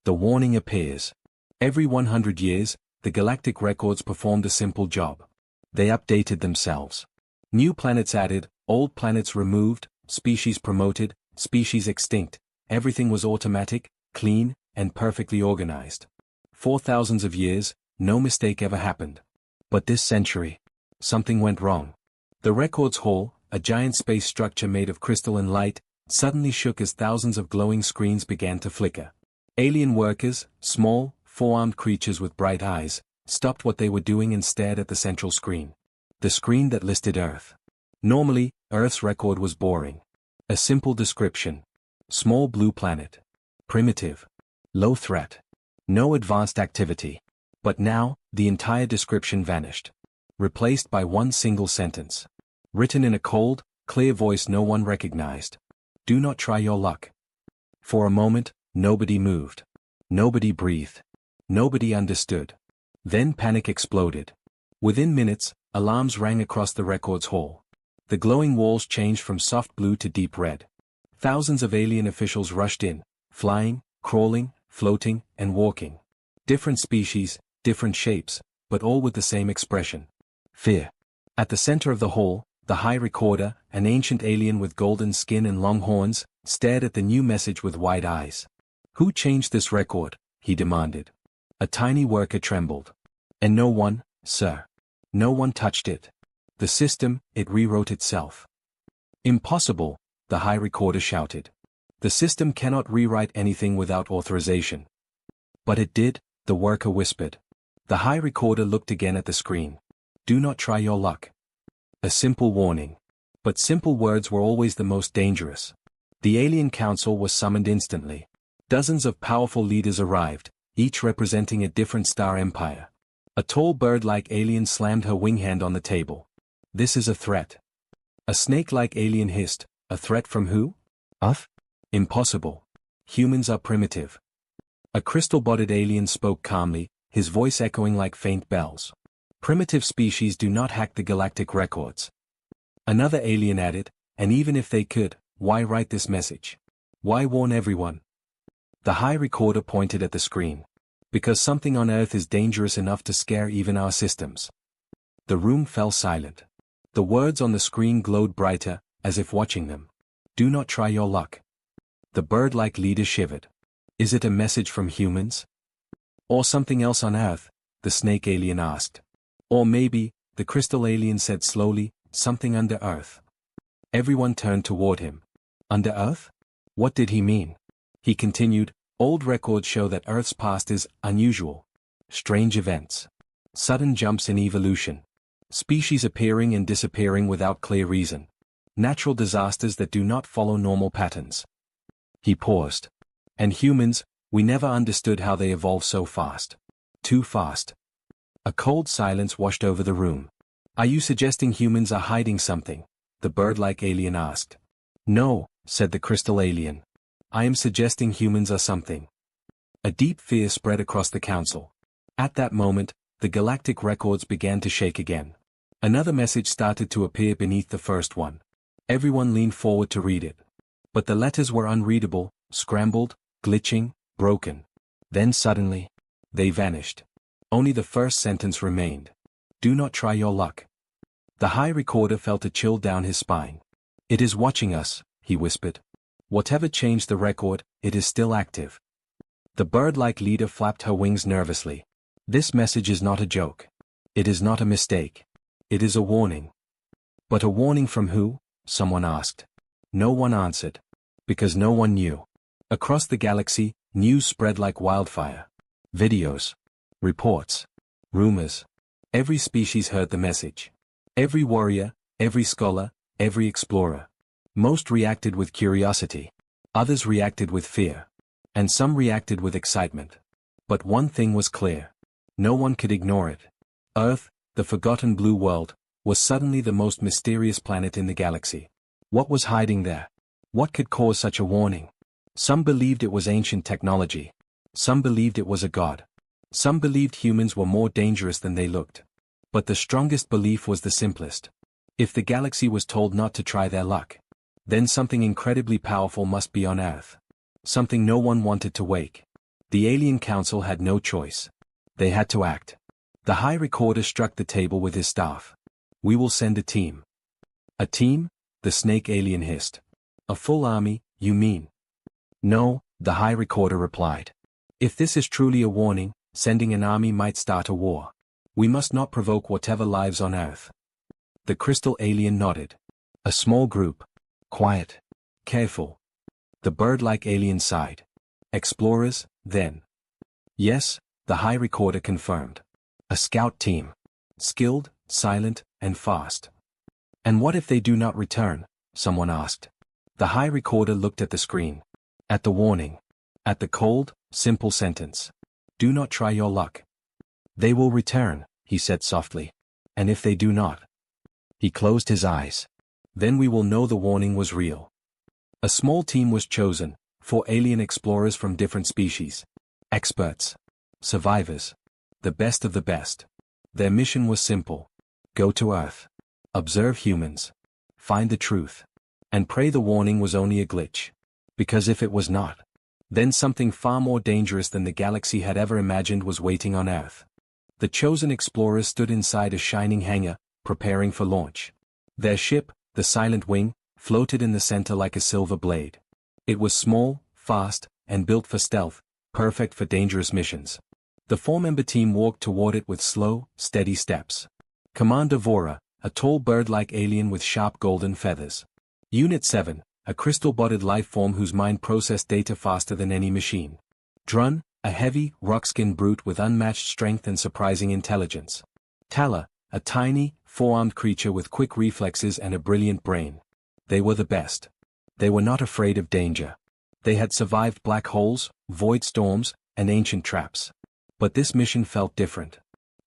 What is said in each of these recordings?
The warning appears. Every 100 years, the galactic records performed a simple job. They updated themselves. New planets added, old planets removed, species promoted, species extinct. Everything was automatic, clean, and perfectly organized. For thousands of years, no mistake ever happened. But this century, something went wrong. The records hall, a giant space structure made of crystal and light, suddenly shook as thousands of glowing screens began to flicker. Alien workers, small, four-armed creatures with bright eyes, stopped what they were doing and stared at the central screen. The screen that listed Earth. Normally, Earth's record was boring. A simple description. Small blue planet. Primitive. Low threat. No advanced activity. But now, the entire description vanished. Replaced by one single sentence. Written in a cold, clear voice no one recognized. Do not try your luck. For a moment, nobody moved. Nobody breathed. Nobody understood. Then panic exploded. Within minutes, alarms rang across the records hall. The glowing walls changed from soft blue to deep red. Thousands of alien officials rushed in, flying, crawling, floating, and walking. Different species, different shapes, but all with the same expression. Fear. At the center of the hall, the High Recorder, an ancient alien with golden skin and long horns, stared at the new message with wide eyes. Who changed this record? He demanded. A tiny worker trembled. And no one, sir. No one touched it. The system, it rewrote itself. Impossible, the High Recorder shouted. The system cannot rewrite anything without authorization. But it did, the worker whispered. The High Recorder looked again at the screen. Do not try your luck. A simple warning. But simple words were always the most dangerous. The Alien Council was summoned instantly. Dozens of powerful leaders arrived, each representing a different star empire. A tall bird-like alien slammed her wing hand on the table. This is a threat. A snake-like alien hissed, a threat from who? Us? Impossible. Humans are primitive. A crystal-bodied alien spoke calmly, his voice echoing like faint bells. Primitive species do not hack the galactic records. Another alien added, and even if they could, why write this message? Why warn everyone? The High Recorder pointed at the screen. Because something on Earth is dangerous enough to scare even our systems. The room fell silent. The words on the screen glowed brighter, as if watching them. Do not try your luck. The bird-like leader shivered. Is it a message from humans? Or something else on Earth? The snake alien asked. Or maybe, the crystal alien said slowly, something under Earth. Everyone turned toward him. Under Earth? What did he mean? He continued, old records show that Earth's past is unusual. Strange events. Sudden jumps in evolution. Species appearing and disappearing without clear reason. Natural disasters that do not follow normal patterns. He paused. And humans, we never understood how they evolved so fast. Too fast. A cold silence washed over the room. Are you suggesting humans are hiding something? The bird-like alien asked. No, said the crystal alien. I am suggesting humans are something. A deep fear spread across the council. At that moment, the galactic records began to shake again. Another message started to appear beneath the first one. Everyone leaned forward to read it. But the letters were unreadable, scrambled, glitching, broken. Then suddenly, they vanished. Only the first sentence remained. Do not try your luck. The High Recorder felt a chill down his spine. It is watching us, he whispered. Whatever changed the record, it is still active. The bird-like leader flapped her wings nervously. This message is not a joke. It is not a mistake. It is a warning. But a warning from who? Someone asked. No one answered. Because no one knew. Across the galaxy, news spread like wildfire. Videos. Reports. Rumors. Every species heard the message. Every warrior, every scholar, every explorer. Most reacted with curiosity. Others reacted with fear. And some reacted with excitement. But one thing was clear. No one could ignore it. Earth, the forgotten blue world, was suddenly the most mysterious planet in the galaxy. What was hiding there? What could cause such a warning? Some believed it was ancient technology. Some believed it was a god. Some believed humans were more dangerous than they looked. But the strongest belief was the simplest. If the galaxy was told not to try their luck, then something incredibly powerful must be on Earth. Something no one wanted to wake. The Alien Council had no choice. They had to act. The High Recorder struck the table with his staff. We will send a team. A team? The snake alien hissed. A full army, you mean? No, the High Recorder replied. If this is truly a warning, sending an army might start a war. We must not provoke whatever lives on Earth. The crystal alien nodded. A small group. Quiet. Careful. The bird-like alien sighed. Explorers, then. Yes, the High Recorder confirmed. A scout team. Skilled, silent, and fast. And what if they do not return? Someone asked. The High Recorder looked at the screen. At the warning. At the cold, simple sentence. Do not try your luck. They will return, he said softly. And if they do not? He closed his eyes. Then we will know the warning was real. A small team was chosen, 4 alien explorers from different species. Experts. Survivors. The best of the best. Their mission was simple. Go to Earth. Observe humans. Find the truth. And pray the warning was only a glitch. Because if it was not, then something far more dangerous than the galaxy had ever imagined was waiting on Earth. The chosen explorers stood inside a shining hangar, preparing for launch. Their ship, the Silent Wing, floated in the center like a silver blade. It was small, fast, and built for stealth, perfect for dangerous missions. The 4-member team walked toward it with slow, steady steps. Commander Vora, a tall bird-like alien with sharp golden feathers. Unit 7, a crystal-bodied life form whose mind processed data faster than any machine. Drun, a heavy, rock-skinned brute with unmatched strength and surprising intelligence. Tala, a tiny, 4-armed creature with quick reflexes and a brilliant brain. They were the best. They were not afraid of danger. They had survived black holes, void storms, and ancient traps. But this mission felt different.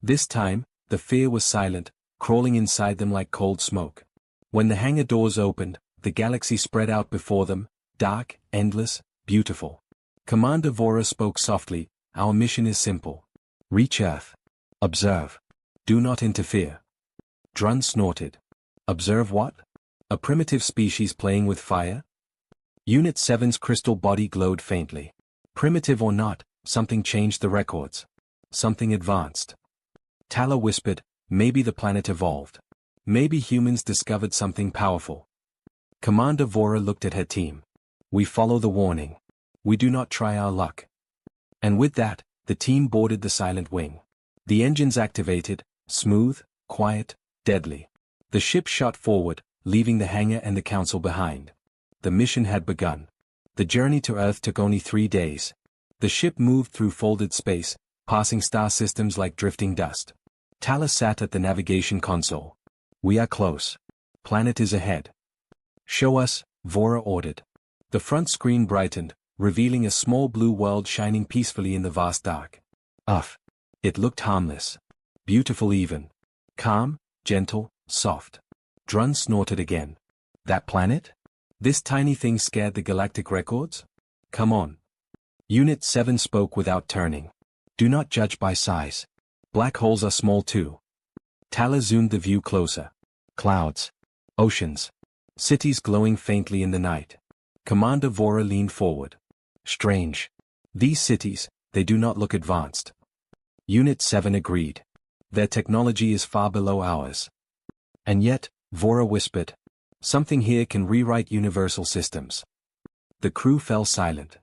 This time, the fear was silent, crawling inside them like cold smoke. When the hangar doors opened, the galaxy spread out before them, dark, endless, beautiful. Commander Vora spoke softly, our mission is simple. Reach Earth. Observe. Do not interfere. Drun snorted. Observe what? A primitive species playing with fire? Unit 7's crystal body glowed faintly. Primitive or not, something changed the records. Something advanced. Tala whispered, maybe the planet evolved. Maybe humans discovered something powerful. Commander Vora looked at her team. We follow the warning. We do not try our luck. And with that, the team boarded the Silent Wing. The engines activated, smooth, quiet, deadly. The ship shot forward, leaving the hangar and the council behind. The mission had begun. The journey to Earth took only 3 days. The ship moved through folded space, passing star systems like drifting dust. Tala sat at the navigation console. We are close. Planet is ahead. Show us, Vora ordered. The front screen brightened, revealing a small blue world shining peacefully in the vast dark. It looked harmless. Beautiful even. Calm, gentle, soft. Drun snorted again. That planet? This tiny thing scared the galactic records? Come on. Unit 7 spoke without turning. Do not judge by size. Black holes are small too. Tala zoomed the view closer. Clouds. Oceans. Cities glowing faintly in the night. Commander Vora leaned forward. Strange. These cities, they do not look advanced. Unit 7 agreed. Their technology is far below ours. And yet, Vora whispered, something here can rewrite universal systems. The crew fell silent.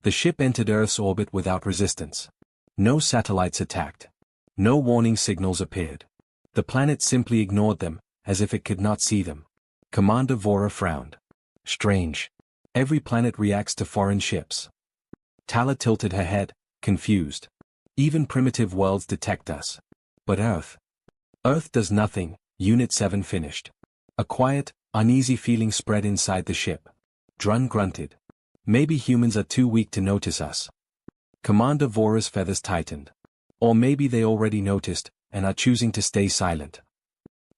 The ship entered Earth's orbit without resistance. No satellites attacked. No warning signals appeared. The planet simply ignored them, as if it could not see them. Commander Vora frowned. Strange. Every planet reacts to foreign ships. Tala tilted her head, confused. Even primitive worlds detect us. But Earth? Earth does nothing, Unit 7 finished. A quiet, uneasy feeling spread inside the ship. Drun grunted. Maybe humans are too weak to notice us. Commander Vora's feathers tightened. Or maybe they already noticed, and are choosing to stay silent.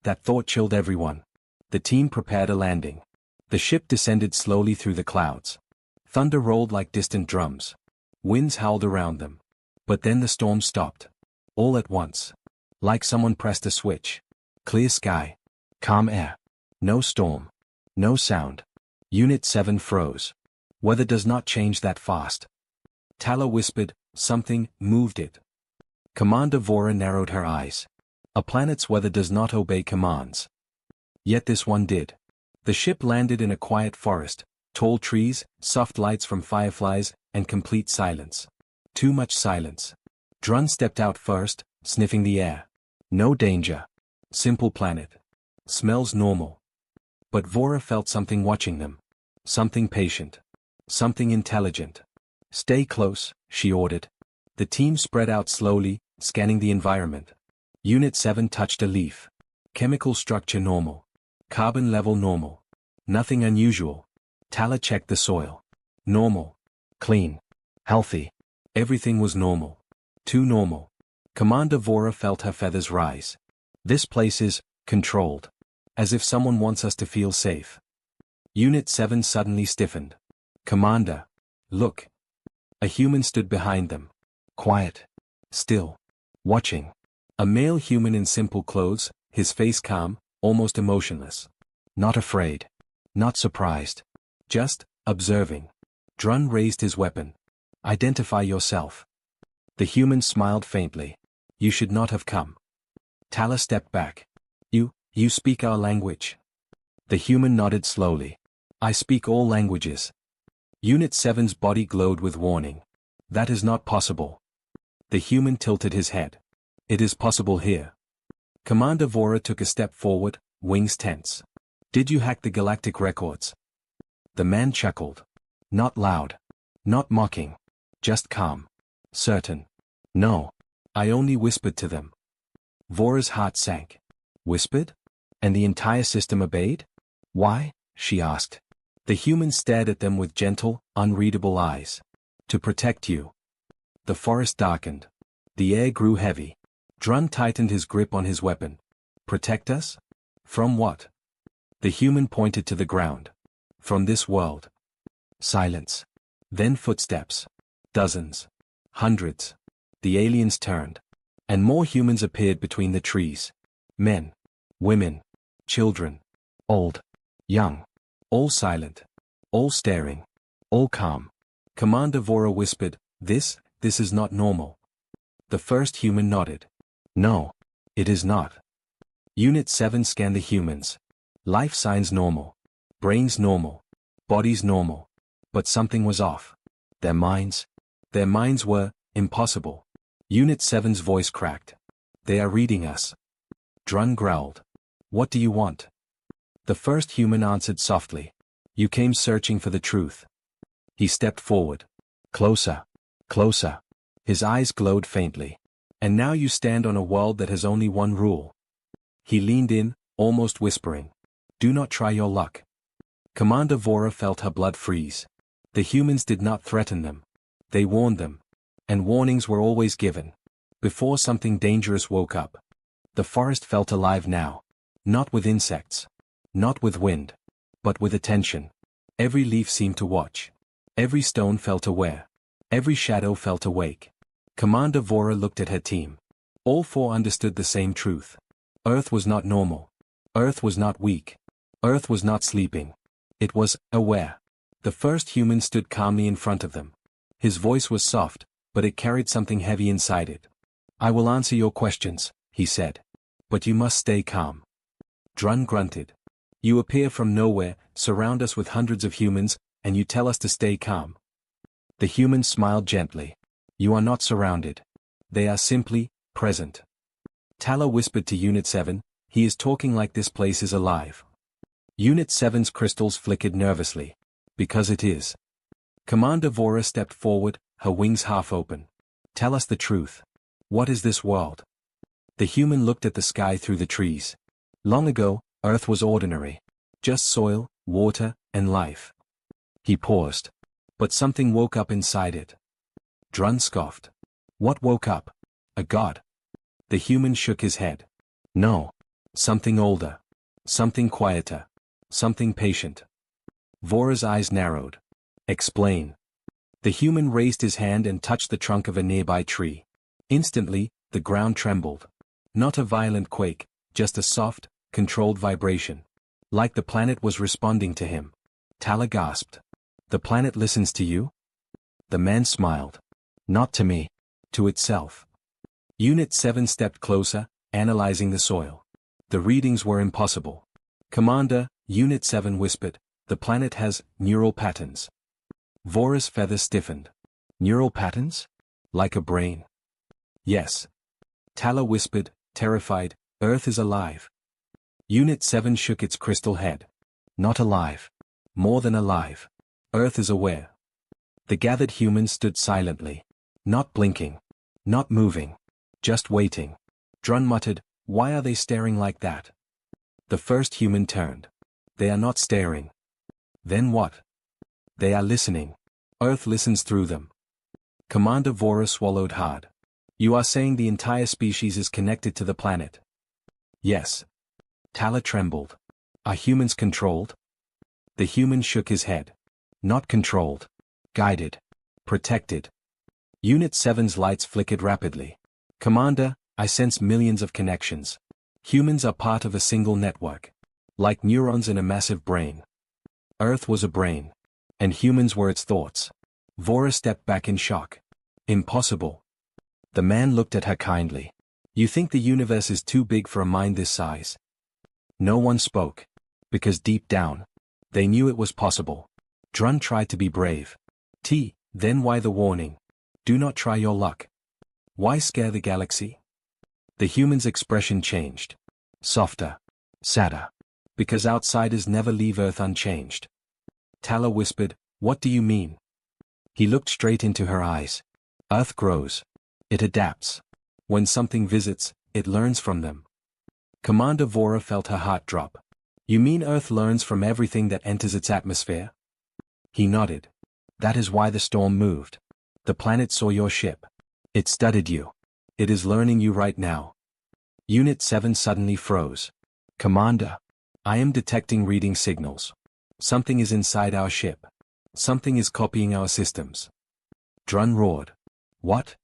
That thought chilled everyone. The team prepared a landing. The ship descended slowly through the clouds. Thunder rolled like distant drums. Winds howled around them. But then the storm stopped. All at once. Like someone pressed a switch. Clear sky. Calm air. No storm. No sound. Unit 7 froze. Weather does not change that fast. Tala whispered, Something moved it. Commander Vora narrowed her eyes. A planet's weather does not obey commands. Yet this one did. The ship landed in a quiet forest, tall trees, soft lights from fireflies, and complete silence. Too much silence. Drun stepped out first, sniffing the air. No danger. Simple planet. Smells normal. But Vora felt something watching them. Something patient. Something intelligent. Stay close, she ordered. The team spread out slowly, scanning the environment. Unit 7 touched a leaf. Chemical structure normal. Carbon level normal. Nothing unusual. Tala checked the soil. Normal. Clean. Healthy. Everything was normal. Too normal. Commander Vora felt her feathers rise. This place is controlled. As if someone wants us to feel safe. Unit 7 suddenly stiffened. Commander. Look. A human stood behind them. Quiet. Still. Watching. A male human in simple clothes, his face calm, almost emotionless. Not afraid. Not surprised. Just observing. Drun raised his weapon. Identify yourself. The human smiled faintly. You should not have come. Tala stepped back. You speak our language. The human nodded slowly. I speak all languages. Unit 7's body glowed with warning. That is not possible. The human tilted his head. It is possible here. Commander Vora took a step forward, wings tense. Did you hack the galactic records? The man chuckled. Not loud. Not mocking. Just calm. Certain. No. I only whispered to them. Vora's heart sank. Whispered? And the entire system obeyed? Why? She asked. The human stared at them with gentle, unreadable eyes. To protect you. The forest darkened. The air grew heavy. Drun tightened his grip on his weapon. Protect us? From what? The human pointed to the ground. From this world. Silence. Then footsteps. Dozens. Hundreds. The aliens turned. And more humans appeared between the trees. Men. Women. Children. Old. Young. All silent. All staring. All calm. Commander Vora whispered, This is not normal. The first human nodded. No. It is not. Unit 7 scanned the humans. Life signs normal. Brains normal. Bodies normal. But something was off. Their minds were impossible. Unit 7's voice cracked. They are reading us. Drun growled. What do you want? The first human answered softly. You came searching for the truth. He stepped forward. Closer. Closer. His eyes glowed faintly. And now you stand on a world that has only one rule. He leaned in, almost whispering. Do not try your luck. Commander Vora felt her blood freeze. The humans did not threaten them. They warned them. And warnings were always given. Before something dangerous woke up. The forest felt alive now. Not with insects. Not with wind. But with attention. Every leaf seemed to watch. Every stone felt aware. Every shadow felt awake. Commander Vora looked at her team. All four understood the same truth. Earth was not normal. Earth was not weak. Earth was not sleeping. It was aware. The first human stood calmly in front of them. His voice was soft, but it carried something heavy inside it. I will answer your questions, he said. But you must stay calm. Drun grunted. You appear from nowhere, surround us with hundreds of humans, and you tell us to stay calm. The human smiled gently. You are not surrounded. They are simply present. Tala whispered to Unit 7, he is talking like this place is alive. Unit 7's crystals flickered nervously. Because it is. Commander Vora stepped forward, her wings half open. Tell us the truth. What is this world? The human looked at the sky through the trees. Long ago, Earth was ordinary. Just soil, water, and life. He paused. But something woke up inside it. Drun scoffed. What woke up? A god. The human shook his head. No. Something older. Something quieter. Something patient. Vora's eyes narrowed. Explain. The human raised his hand and touched the trunk of a nearby tree. Instantly, the ground trembled. Not a violent quake, just a soft, controlled vibration. Like the planet was responding to him. Tala gasped. The planet listens to you? The man smiled. Not to me. To itself. Unit 7 stepped closer, analyzing the soil. The readings were impossible. Commander, Unit 7 whispered, the planet has neural patterns. Vora's feathers stiffened. Neural patterns? Like a brain? Yes. Tala whispered, terrified, Earth is alive. Unit 7 shook its crystal head. Not alive. More than alive. Earth is aware. The gathered humans stood silently. Not blinking. Not moving. Just waiting. Drun muttered, why are they staring like that? The first human turned. They are not staring. Then what? They are listening. Earth listens through them. Commander Vora swallowed hard. You are saying the entire species is connected to the planet? Yes. Tala trembled. Are humans controlled? The human shook his head. Not controlled. Guided. Protected. Unit 7's lights flickered rapidly. Commander, I sense millions of connections. Humans are part of a single network. Like neurons in a massive brain. Earth was a brain. And humans were its thoughts. Vora stepped back in shock. Impossible. The man looked at her kindly. You think the universe is too big for a mind this size? No one spoke. Because deep down, they knew it was possible. Drun tried to be brave. Then why the warning? Do not try your luck. Why scare the galaxy? The human's expression changed. Softer. Sadder. Because outsiders never leave Earth unchanged. Tala whispered, what do you mean? He looked straight into her eyes. Earth grows. It adapts. When something visits, it learns from them. Commander Vora felt her heart drop. You mean Earth learns from everything that enters its atmosphere? He nodded. That is why the storm moved. The planet saw your ship. It studied you. It is learning you right now. Unit 7 suddenly froze. Commander. I am detecting reading signals. Something is inside our ship. Something is copying our systems. Drun roared. What?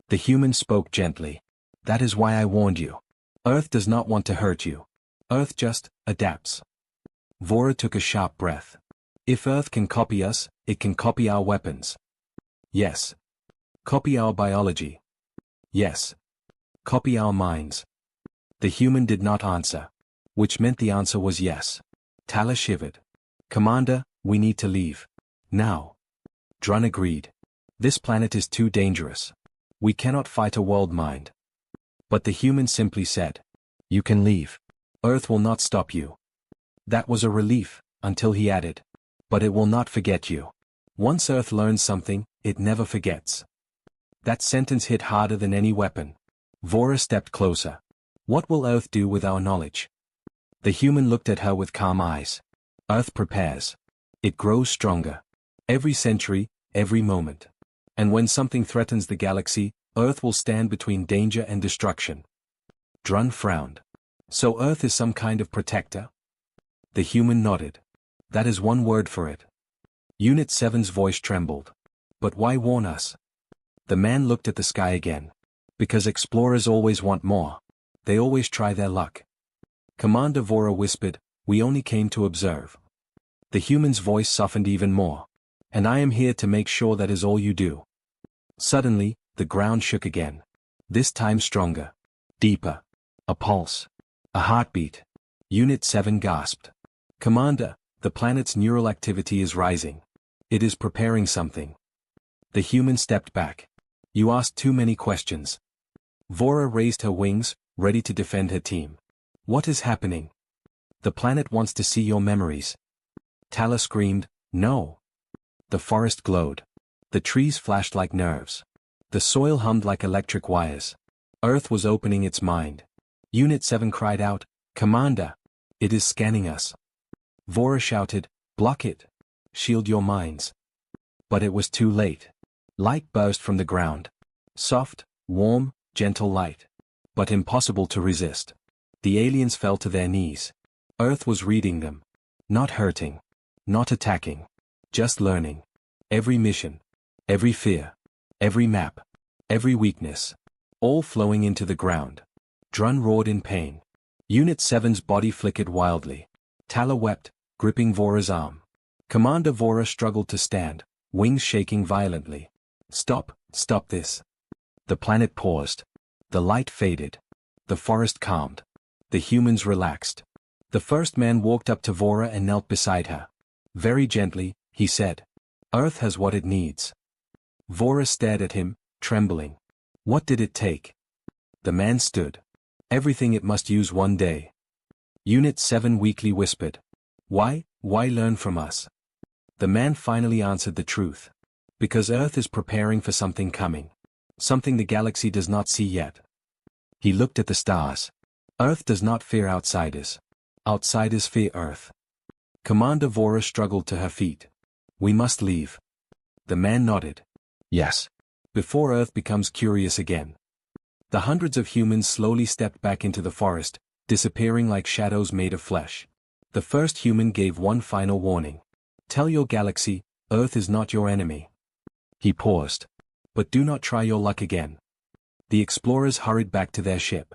The human spoke gently. That is why I warned you. Earth does not want to hurt you. Earth just adapts. Vora took a sharp breath. If Earth can copy us, it can copy our weapons. Yes. Copy our biology. Yes. Copy our minds. The human did not answer. Which meant the answer was yes. Tala shivered. Commander, we need to leave. Now. Drun agreed. This planet is too dangerous. We cannot fight a world mind. But the human simply said. You can leave. Earth will not stop you. That was a relief, until he added. But it will not forget you. Once Earth learns something, it never forgets. That sentence hit harder than any weapon. Vora stepped closer. What will Earth do with our knowledge? The human looked at her with calm eyes. Earth prepares. It grows stronger. Every century, every moment. And when something threatens the galaxy, Earth will stand between danger and destruction. Drun frowned. So Earth is some kind of protector? The human nodded. That is one word for it. Unit 7's voice trembled. But why warn us? The man looked at the sky again. Because explorers always want more. They always try their luck. Commander Vora whispered, we only came to observe. The human's voice softened even more. And I am here to make sure that is all you do. Suddenly, the ground shook again. This time stronger. Deeper. A pulse. A heartbeat. Unit 7 gasped. Commander, the planet's neural activity is rising. It is preparing something. The human stepped back. You asked too many questions. Vora raised her wings, ready to defend her team. What is happening? The planet wants to see your memories. Tala screamed, no. The forest glowed. The trees flashed like nerves. The soil hummed like electric wires. Earth was opening its mind. Unit 7 cried out, Commander! It is scanning us. Vora shouted, block it. Shield your minds. But it was too late. Light burst from the ground. Soft, warm, gentle light. But impossible to resist. The aliens fell to their knees. Earth was reading them. Not hurting. Not attacking. Just learning. Every mission. Every fear. Every map. Every weakness. All flowing into the ground. Drun roared in pain. Unit 7's body flickered wildly. Tala wept, gripping Vora's arm. Commander Vora struggled to stand, wings shaking violently. Stop this. The planet paused. The light faded. The forest calmed. The humans relaxed. The first man walked up to Vora and knelt beside her. Very gently, he said, "Earth has what it needs." Vora stared at him, trembling. What did it take? The man stood. Everything it must use one day. Unit 7 weakly whispered. Why learn from us? The man finally answered the truth. Because Earth is preparing for something coming. Something the galaxy does not see yet. He looked at the stars. Earth does not fear outsiders. Outsiders fear Earth. Commander Vora struggled to her feet. We must leave. The man nodded. Yes. Before Earth becomes curious again. The hundreds of humans slowly stepped back into the forest, disappearing like shadows made of flesh. The first human gave one final warning. Tell your galaxy, Earth is not your enemy. He paused. But do not try your luck again. The explorers hurried back to their ship.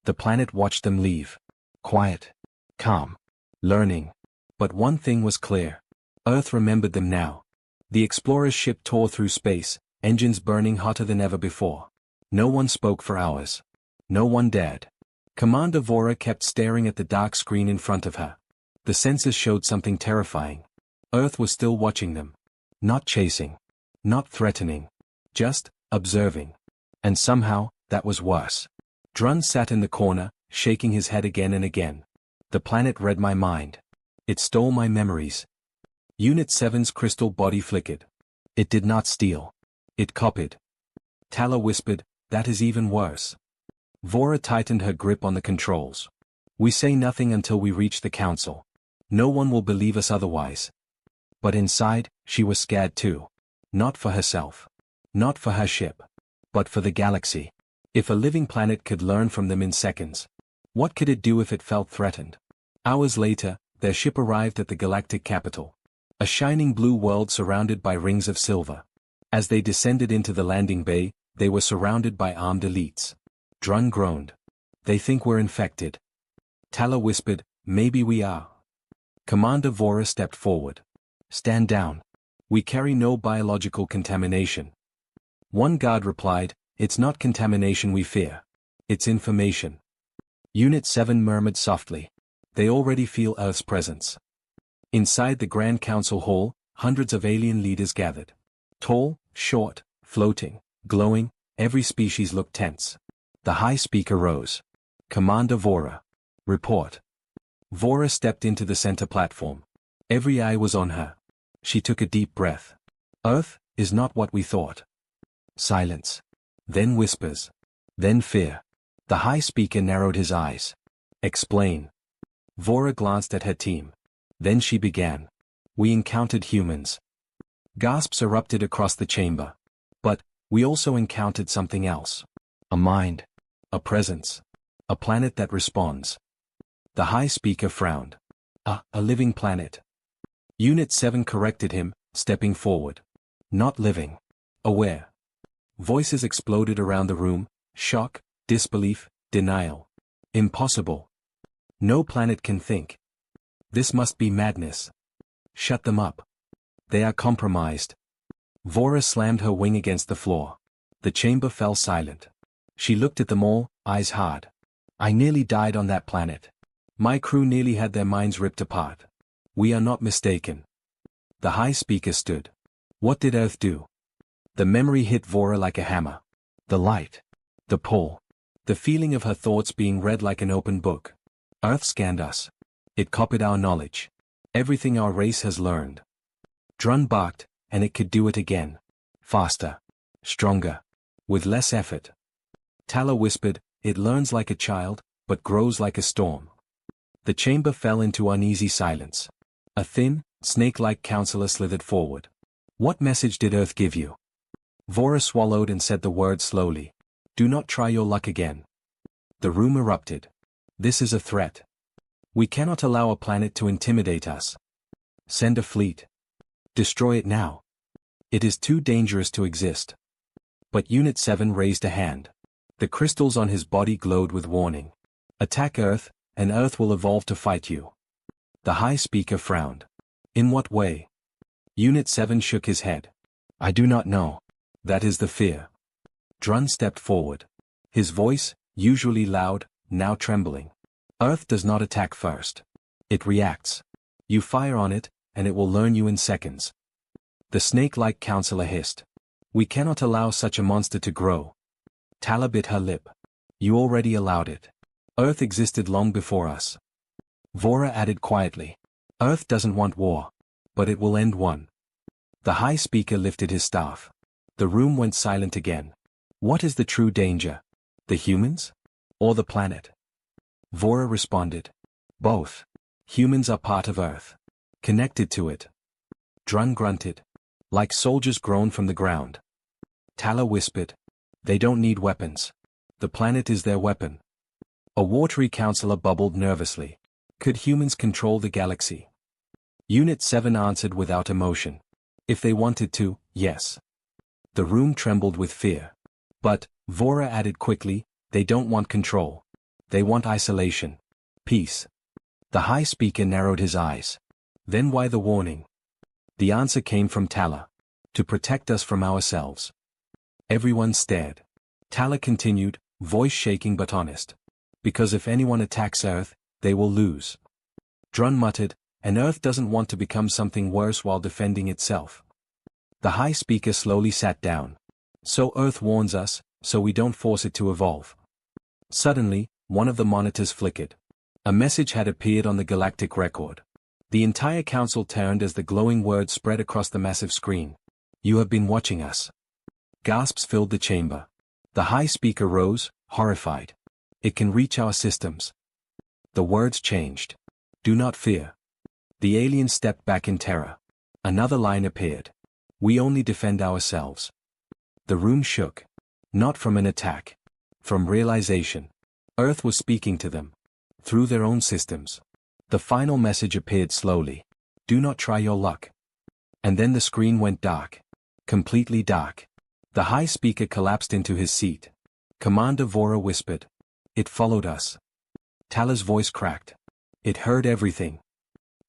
The planet watched them leave. Quiet. Calm. Learning. But one thing was clear. Earth remembered them now. The explorers' ship tore through space, engines burning hotter than ever before. No one spoke for hours. No one dared. Commander Vora kept staring at the dark screen in front of her. The sensors showed something terrifying. Earth was still watching them. Not chasing. Not threatening. Just observing. And somehow, that was worse. Drun sat in the corner, shaking his head again and again. The planet read my mind. It stole my memories. Unit 7's crystal body flickered. It did not steal. It copied. Tala whispered, that is even worse. Vora tightened her grip on the controls. We say nothing until we reach the council. No one will believe us otherwise. But inside, she was scared too. Not for herself. Not for her ship. But for the galaxy. If a living planet could learn from them in seconds, what could it do if it felt threatened? Hours later, their ship arrived at the galactic capital. A shining blue world surrounded by rings of silver. As they descended into the landing bay, they were surrounded by armed elites. Drun groaned. They think we're infected. Tala whispered, maybe we are. Commander Vora stepped forward. Stand down. We carry no biological contamination. One guard replied, it's not contamination we fear. It's information. Unit 7 murmured softly. They already feel Earth's presence. Inside the Grand Council Hall, hundreds of alien leaders gathered. Tall, short, floating, glowing, every species looked tense. The High Speaker rose. Commander Vora. Report. Vora stepped into the center platform. Every eye was on her. She took a deep breath. Earth is not what we thought. Silence. Then whispers. Then fear. The High Speaker narrowed his eyes. Explain. Vora glanced at her team. Then she began. We encountered humans. Gasps erupted across the chamber. But, we also encountered something else. A mind. A presence. A planet that responds. The High Speaker frowned. A living planet. Unit 7 corrected him, stepping forward. Not living. Aware. Voices exploded around the room, shock, disbelief, denial. Impossible. No planet can think. This must be madness. Shut them up. They are compromised. Vora slammed her wing against the floor. The chamber fell silent. She looked at them all, eyes hard. I nearly died on that planet. My crew nearly had their minds ripped apart. We are not mistaken. The High Speaker stood. What did Earth do? The memory hit Vora like a hammer. The light. The pull. The feeling of her thoughts being read like an open book. Earth scanned us. It copied our knowledge. Everything our race has learned. Drun barked, and it could do it again. Faster. Stronger. With less effort. Tala whispered, it learns like a child, but grows like a storm. The chamber fell into uneasy silence. A thin, snake-like counselor slithered forward. What message did Earth give you? Vora swallowed and said the word slowly. Do not try your luck again. The room erupted. This is a threat. We cannot allow a planet to intimidate us. Send a fleet. Destroy it now. It is too dangerous to exist. But Unit 7 raised a hand. The crystals on his body glowed with warning. Attack Earth, and Earth will evolve to fight you. The High Speaker frowned. In what way? Unit 7 shook his head. I do not know. That is the fear. Drun stepped forward. His voice, usually loud, now trembling. Earth does not attack first. It reacts. You fire on it, and it will learn you in seconds. The snake-like counselor hissed. We cannot allow such a monster to grow. Tala bit her lip. You already allowed it. Earth existed long before us. Vora added quietly. Earth doesn't want war. But it will end one. The High Speaker lifted his staff. The room went silent again. What is the true danger? The humans? Or the planet? Vora responded. Both. Humans are part of Earth. Connected to it. Drun grunted. Like soldiers grown from the ground. Tala whispered. They don't need weapons. The planet is their weapon. A watery counselor bubbled nervously. Could humans control the galaxy? Unit 7 answered without emotion. If they wanted to, yes. The room trembled with fear. But, Vora added quickly, they don't want control. They want isolation. Peace. The High Speaker narrowed his eyes. Then why the warning? The answer came from Tala. To protect us from ourselves. Everyone stared. Tala continued, voice shaking but honest. Because if anyone attacks Earth, they will lose. Drun muttered, and Earth doesn't want to become something worse while defending itself. The High Speaker slowly sat down. So Earth warns us, so we don't force it to evolve. Suddenly, one of the monitors flickered. A message had appeared on the galactic record. The entire council turned as the glowing words spread across the massive screen. You have been watching us. Gasps filled the chamber. The High Speaker rose, horrified. It can reach our systems. The words changed. Do not fear. The alien stepped back in terror. Another line appeared. We only defend ourselves. The room shook. Not from an attack. From realization. Earth was speaking to them. Through their own systems. The final message appeared slowly. Do not try your luck. And then the screen went dark. Completely dark. The High Speaker collapsed into his seat. Commander Vora whispered. It followed us. Tala's voice cracked. It heard everything.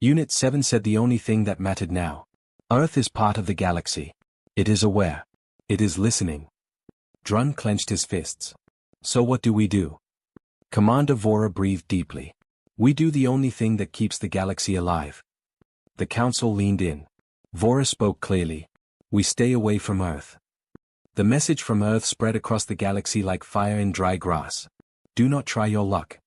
Unit 7 said the only thing that mattered now. Earth is part of the galaxy. It is aware. It is listening. Drun clenched his fists. So what do we do? Commander Vora breathed deeply. We do the only thing that keeps the galaxy alive. The council leaned in. Vora spoke clearly. We stay away from Earth. The message from Earth spread across the galaxy like fire in dry grass. Do not try your luck.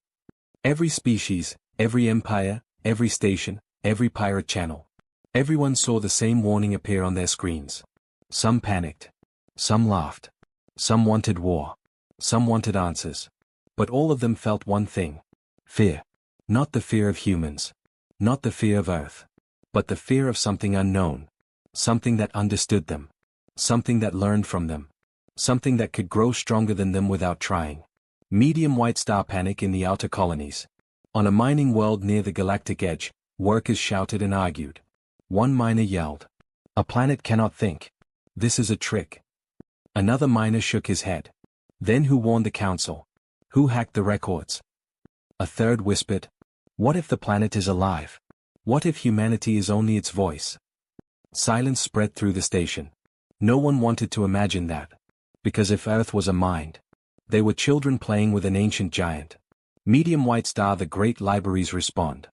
Every species, every empire, every station, every pirate channel. Everyone saw the same warning appear on their screens. Some panicked. Some laughed. Some wanted war. Some wanted answers. But all of them felt one thing. Fear. Not the fear of humans. Not the fear of Earth. But the fear of something unknown. Something that understood them. Something that learned from them. Something that could grow stronger than them without trying. Medium white star panic in the outer colonies. On a mining world near the galactic edge, workers shouted and argued. One miner yelled. A planet cannot think. This is a trick. Another miner shook his head. Then who warned the council? Who hacked the records? A third whispered. What if the planet is alive? What if humanity is only its voice? Silence spread through the station. No one wanted to imagine that. Because if Earth was a mind, they were children playing with an ancient giant. Medium white star. The great libraries respond.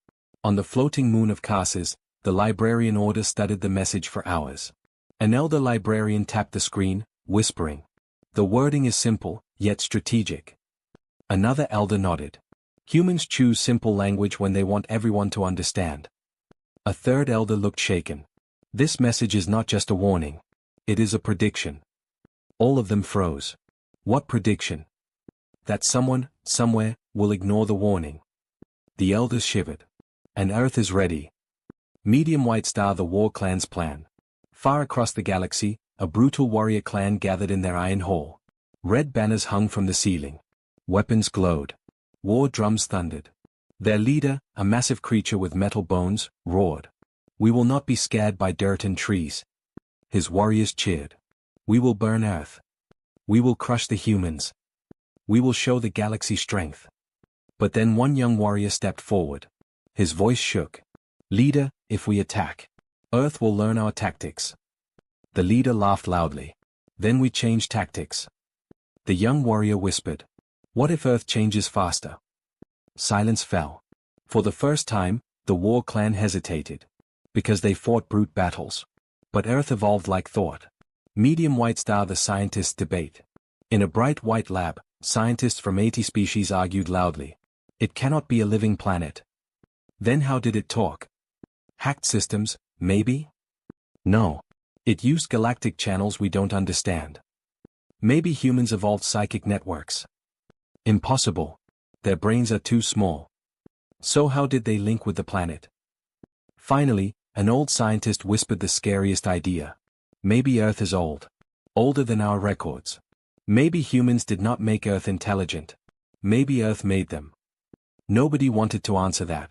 On the floating moon of Karsus, the librarian order studied the message for hours. An elder librarian tapped the screen, whispering. The wording is simple, yet strategic. Another elder nodded. Humans choose simple language when they want everyone to understand. A third elder looked shaken. This message is not just a warning. It is a prediction. All of them froze. What prediction? That someone, somewhere, will ignore the warning. The elders shivered. And Earth is ready. Medium white star. The war clan's plan. Far across the galaxy, a brutal warrior clan gathered in their iron hall. Red banners hung from the ceiling. Weapons glowed. War drums thundered. Their leader, a massive creature with metal bones, roared. We will not be scared by dirt and trees. His warriors cheered. We will burn Earth. We will crush the humans. We will show the galaxy strength. But then one young warrior stepped forward. His voice shook. Leader, if we attack, Earth will learn our tactics. The leader laughed loudly. Then we change tactics. The young warrior whispered. What if Earth changes faster? Silence fell. For the first time, the war clan hesitated. Because they fought brute battles. But Earth evolved like thought. Medium White Star. The scientists debate. In a bright white lab, scientists from 80 species argued loudly. It cannot be a living planet. Then how did it talk? Hacked systems, maybe? No. It used galactic channels we don't understand. Maybe humans evolved psychic networks. Impossible. Their brains are too small. So how did they link with the planet? Finally, an old scientist whispered the scariest idea. Maybe Earth is old. Older than our records. Maybe humans did not make Earth intelligent. Maybe Earth made them. Nobody wanted to answer that.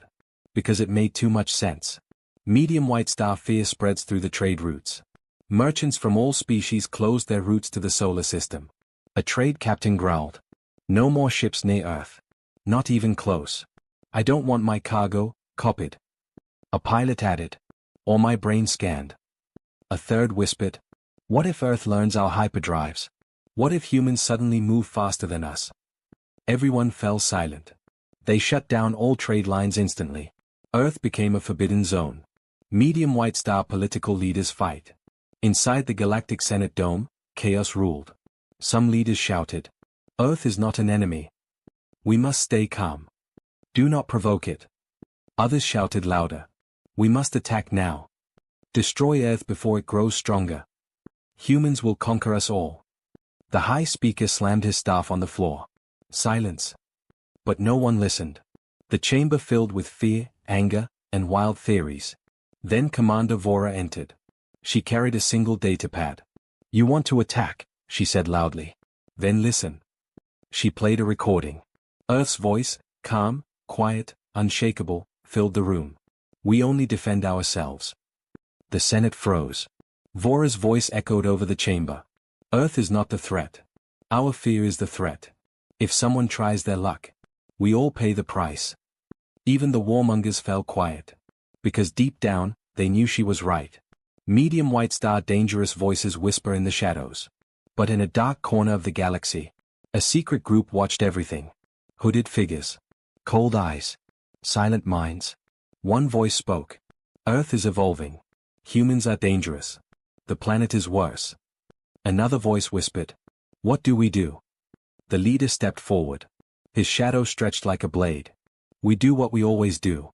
Because it made too much sense. Medium White Star. Fear spreads through the trade routes. Merchants from all species closed their routes to the solar system. A trade captain growled. No more ships near Earth. Not even close. I don't want my cargo copied. A pilot added. Or my brain scanned. A third whispered. What if Earth learns our hyperdrives? What if humans suddenly move faster than us? Everyone fell silent. They shut down all trade lines instantly. Earth became a forbidden zone. Medium White Star. Political leaders fight. Inside the Galactic Senate Dome, chaos ruled. Some leaders shouted. Earth is not an enemy. We must stay calm. Do not provoke it. Others shouted louder. We must attack now. Destroy Earth before it grows stronger. Humans will conquer us all. The High Speaker slammed his staff on the floor. Silence. But no one listened. The chamber filled with fear, anger, and wild theories. Then Commander Vora entered. She carried a single datapad. You want to attack, she said loudly. Then listen. She played a recording. Earth's voice, calm, quiet, unshakable, filled the room. We only defend ourselves. The Senate froze. Vora's voice echoed over the chamber. Earth is not the threat. Our fear is the threat. If someone tries their luck, we all pay the price. Even the warmongers fell quiet. Because deep down, they knew she was right. Medium White Star. Dangerous voices whisper in the shadows. But in a dark corner of the galaxy, a secret group watched everything. Hooded figures. Cold eyes. Silent minds. One voice spoke. Earth is evolving. Humans are dangerous. The planet is worse. Another voice whispered. What do we do? The leader stepped forward. His shadow stretched like a blade. We do what we always do.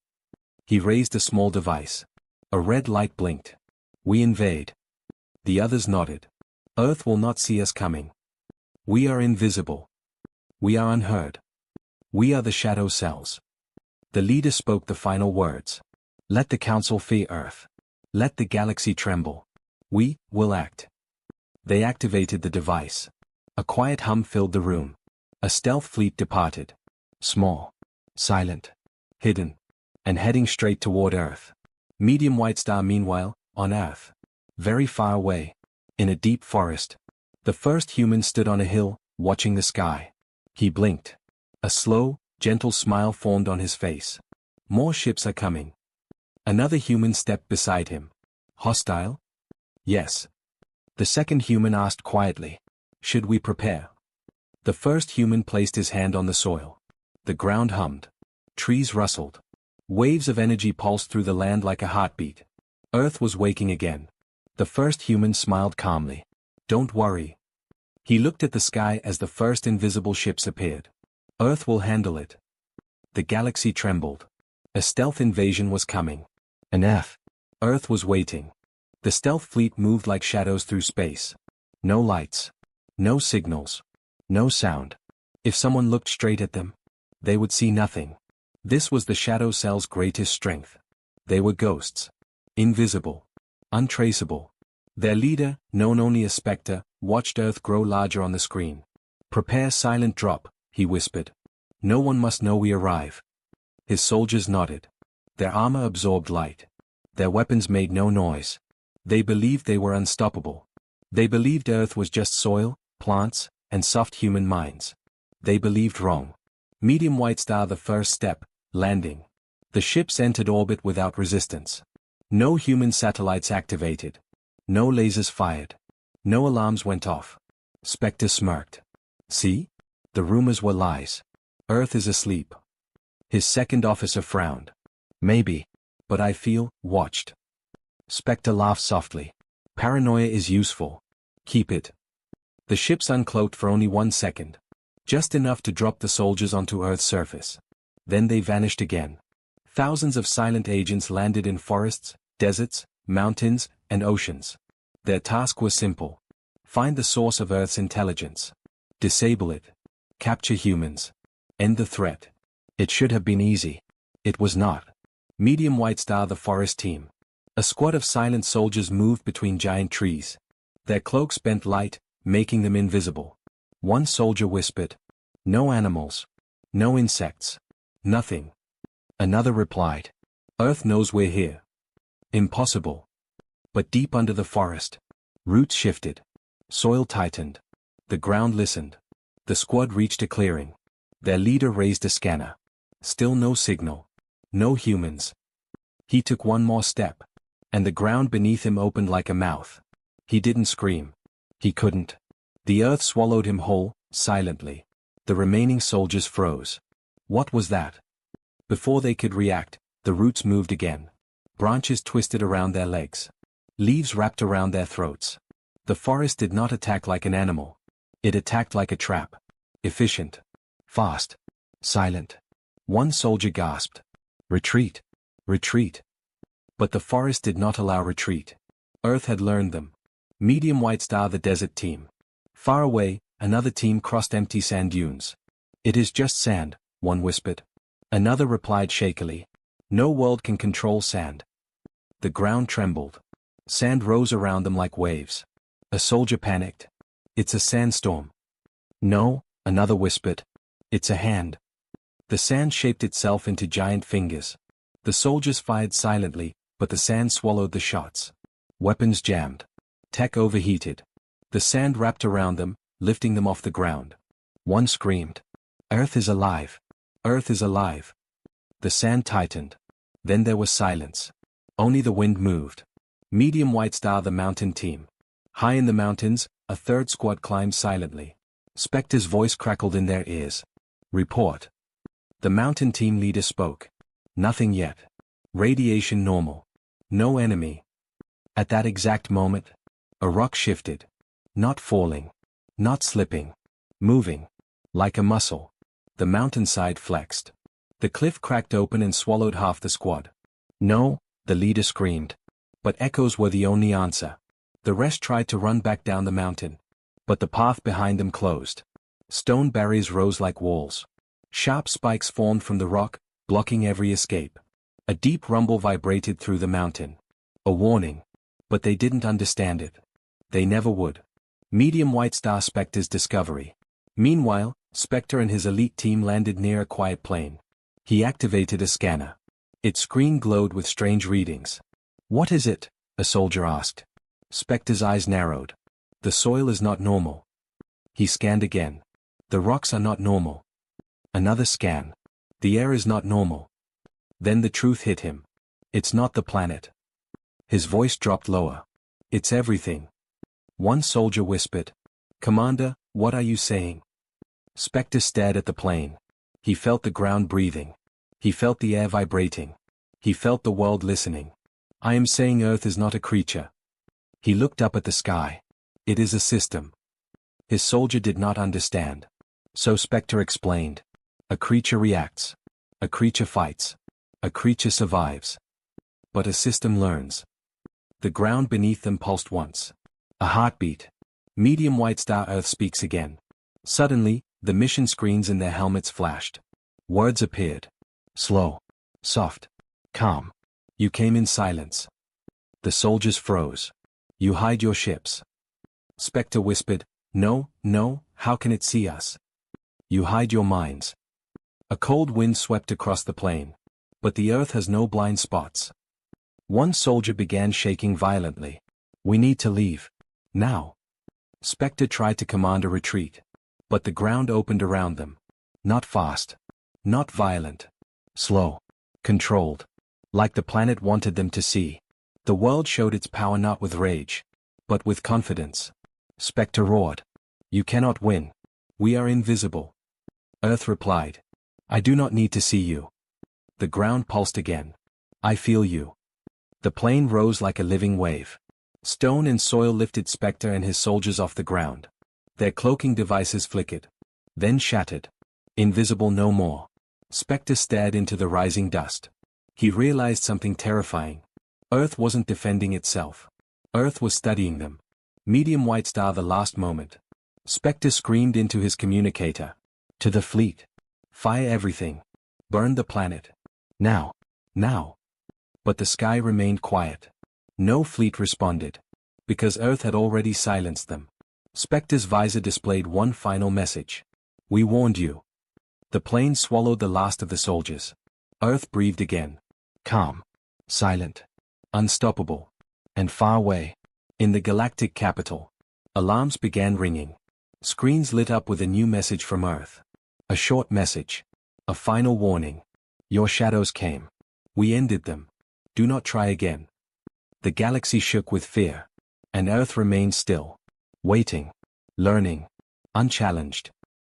He raised a small device. A red light blinked. We invade. The others nodded. Earth will not see us coming. We are invisible. We are unheard. We are the shadow cells. The leader spoke the final words. Let the council fear Earth. Let the galaxy tremble. We will act. They activated the device. A quiet hum filled the room. A stealth fleet departed. Small. Silent. Hidden. And heading straight toward Earth. Medium White Star. Meanwhile, on Earth. Very far away. In a deep forest. The first human stood on a hill, watching the sky. He blinked. A slow, gentle smile formed on his face. More ships are coming. Another human stepped beside him. Hostile? Yes. The second human asked quietly. Should we prepare? The first human placed his hand on the soil. The ground hummed. Trees rustled. Waves of energy pulsed through the land like a heartbeat. Earth was waking again. The first human smiled calmly. Don't worry. He looked at the sky as the first invisible ships appeared. Earth will handle it. The galaxy trembled. A stealth invasion was coming. Earth was waiting. The stealth fleet moved like shadows through space. No lights. No signals. No sound. If someone looked straight at them, they would see nothing. This was the shadow cell's greatest strength. They were ghosts. Invisible. Untraceable. Their leader, known only as Spectre, watched Earth grow larger on the screen. Prepare silent drop, he whispered. No one must know we arrive. His soldiers nodded. Their armor absorbed light. Their weapons made no noise. They believed they were unstoppable. They believed Earth was just soil, plants, and soft human minds. They believed wrong. Medium White Star. The first step, landing. The ships entered orbit without resistance. No human satellites activated. No lasers fired. No alarms went off. Spectre smirked. See? The rumors were lies. Earth is asleep. His second officer frowned. Maybe. But I feel watched. Spectre laughed softly. Paranoia is useful. Keep it. The ships uncloaked for only 1 second. Just enough to drop the soldiers onto Earth's surface. Then they vanished again. Thousands of silent agents landed in forests, deserts, mountains, and oceans. Their task was simple. Find the source of Earth's intelligence. Disable it. Capture humans. End the threat. It should have been easy. It was not. Medium White Star, the forest team. A squad of silent soldiers moved between giant trees. Their cloaks bent light, making them invisible. One soldier whispered, "No animals. No insects. Nothing." Another replied, "Earth knows we're here." Impossible. But deep under the forest, roots shifted. Soil tightened. The ground listened. The squad reached a clearing. Their leader raised a scanner. Still no signal. No humans. He took one more step, and the ground beneath him opened like a mouth. He didn't scream. He couldn't. The earth swallowed him whole, silently. The remaining soldiers froze. What was that? Before they could react, the roots moved again. Branches twisted around their legs. Leaves wrapped around their throats. The forest did not attack like an animal. It attacked like a trap. Efficient. Fast. Silent. One soldier gasped. "Retreat. Retreat." But the forest did not allow retreat. Earth had learned them. Medium White Star, the desert team. Far away, another team crossed empty sand dunes. "It is just sand," one whispered. Another replied shakily, "No world can control sand." The ground trembled. Sand rose around them like waves. A soldier panicked. "It's a sandstorm." "No," another whispered. "It's a hand." The sand shaped itself into giant fingers. The soldiers fired silently, but the sand swallowed the shots. Weapons jammed. Tech overheated. The sand wrapped around them, lifting them off the ground. One screamed, "Earth is alive! Earth is alive!" The sand tightened. Then there was silence. Only the wind moved. Medium White Star, the mountain team. High in the mountains, a third squad climbed silently. Spectre's voice crackled in their ears. "Report." The mountain team leader spoke. "Nothing yet. Radiation normal. No enemy." At that exact moment, a rock shifted. Not falling. Not slipping. Moving. Like a muscle. The mountainside flexed. The cliff cracked open and swallowed half the squad. "No," the leader screamed. But echoes were the only answer. The rest tried to run back down the mountain. But the path behind them closed. Stone barriers rose like walls. Sharp spikes formed from the rock, blocking every escape. A deep rumble vibrated through the mountain. A warning. But they didn't understand it. They never would. Medium White Star, Spectre's discovery. Meanwhile, Spectre and his elite team landed near a quiet plain. He activated a scanner. Its screen glowed with strange readings. "What is it?" a soldier asked. Spectre's eyes narrowed. "The soil is not normal." He scanned again. "The rocks are not normal." Another scan. "The air is not normal." Then the truth hit him. "It's not the planet." His voice dropped lower. "It's everything." One soldier whispered, "Commander, what are you saying?" Spectre stared at the plain. He felt the ground breathing. He felt the air vibrating. He felt the world listening. "I am saying Earth is not a creature." He looked up at the sky. "It is a system." His soldier did not understand. So Spectre explained. "A creature reacts. A creature fights. A creature survives. But a system learns." The ground beneath them pulsed once. A heartbeat. Medium White Star, Earth speaks again. Suddenly, the mission screens in their helmets flashed. Words appeared. Slow. Soft. Calm. "You came in silence." The soldiers froze. "You hide your ships." Spectre whispered, "No, no, how can it see us?" "You hide your minds." A cold wind swept across the plain. But the earth has no blind spots. One soldier began shaking violently. "We need to leave. Now." Spectre tried to command a retreat. But the ground opened around them. Not fast. Not violent. Slow. Controlled. Like the planet wanted them to see. The world showed its power not with rage, but with confidence. Spectre roared. You cannot win. We are invisible. Earth replied. I do not need to see you. The ground pulsed again. I feel you. The plane rose like a living wave. Stone and soil lifted Spectre and his soldiers off the ground. Their cloaking devices flickered. Then shattered. Invisible no more. Spectre stared into the rising dust. He realized something terrifying. Earth wasn't defending itself. Earth was studying them. Medium white star the last moment. Spectre screamed into his communicator. To the fleet. Fire everything. Burn the planet. Now. Now. But the sky remained quiet. No fleet responded. Because Earth had already silenced them. Spectre's visor displayed one final message. We warned you. The plane swallowed the last of the soldiers. Earth breathed again. Calm. Silent. Unstoppable. And far away. In the galactic capital. Alarms began ringing. Screens lit up with a new message from Earth. A short message. A final warning. Your shadows came. We ended them. Do not try again. The galaxy shook with fear. And Earth remained still. Waiting. Learning. Unchallenged.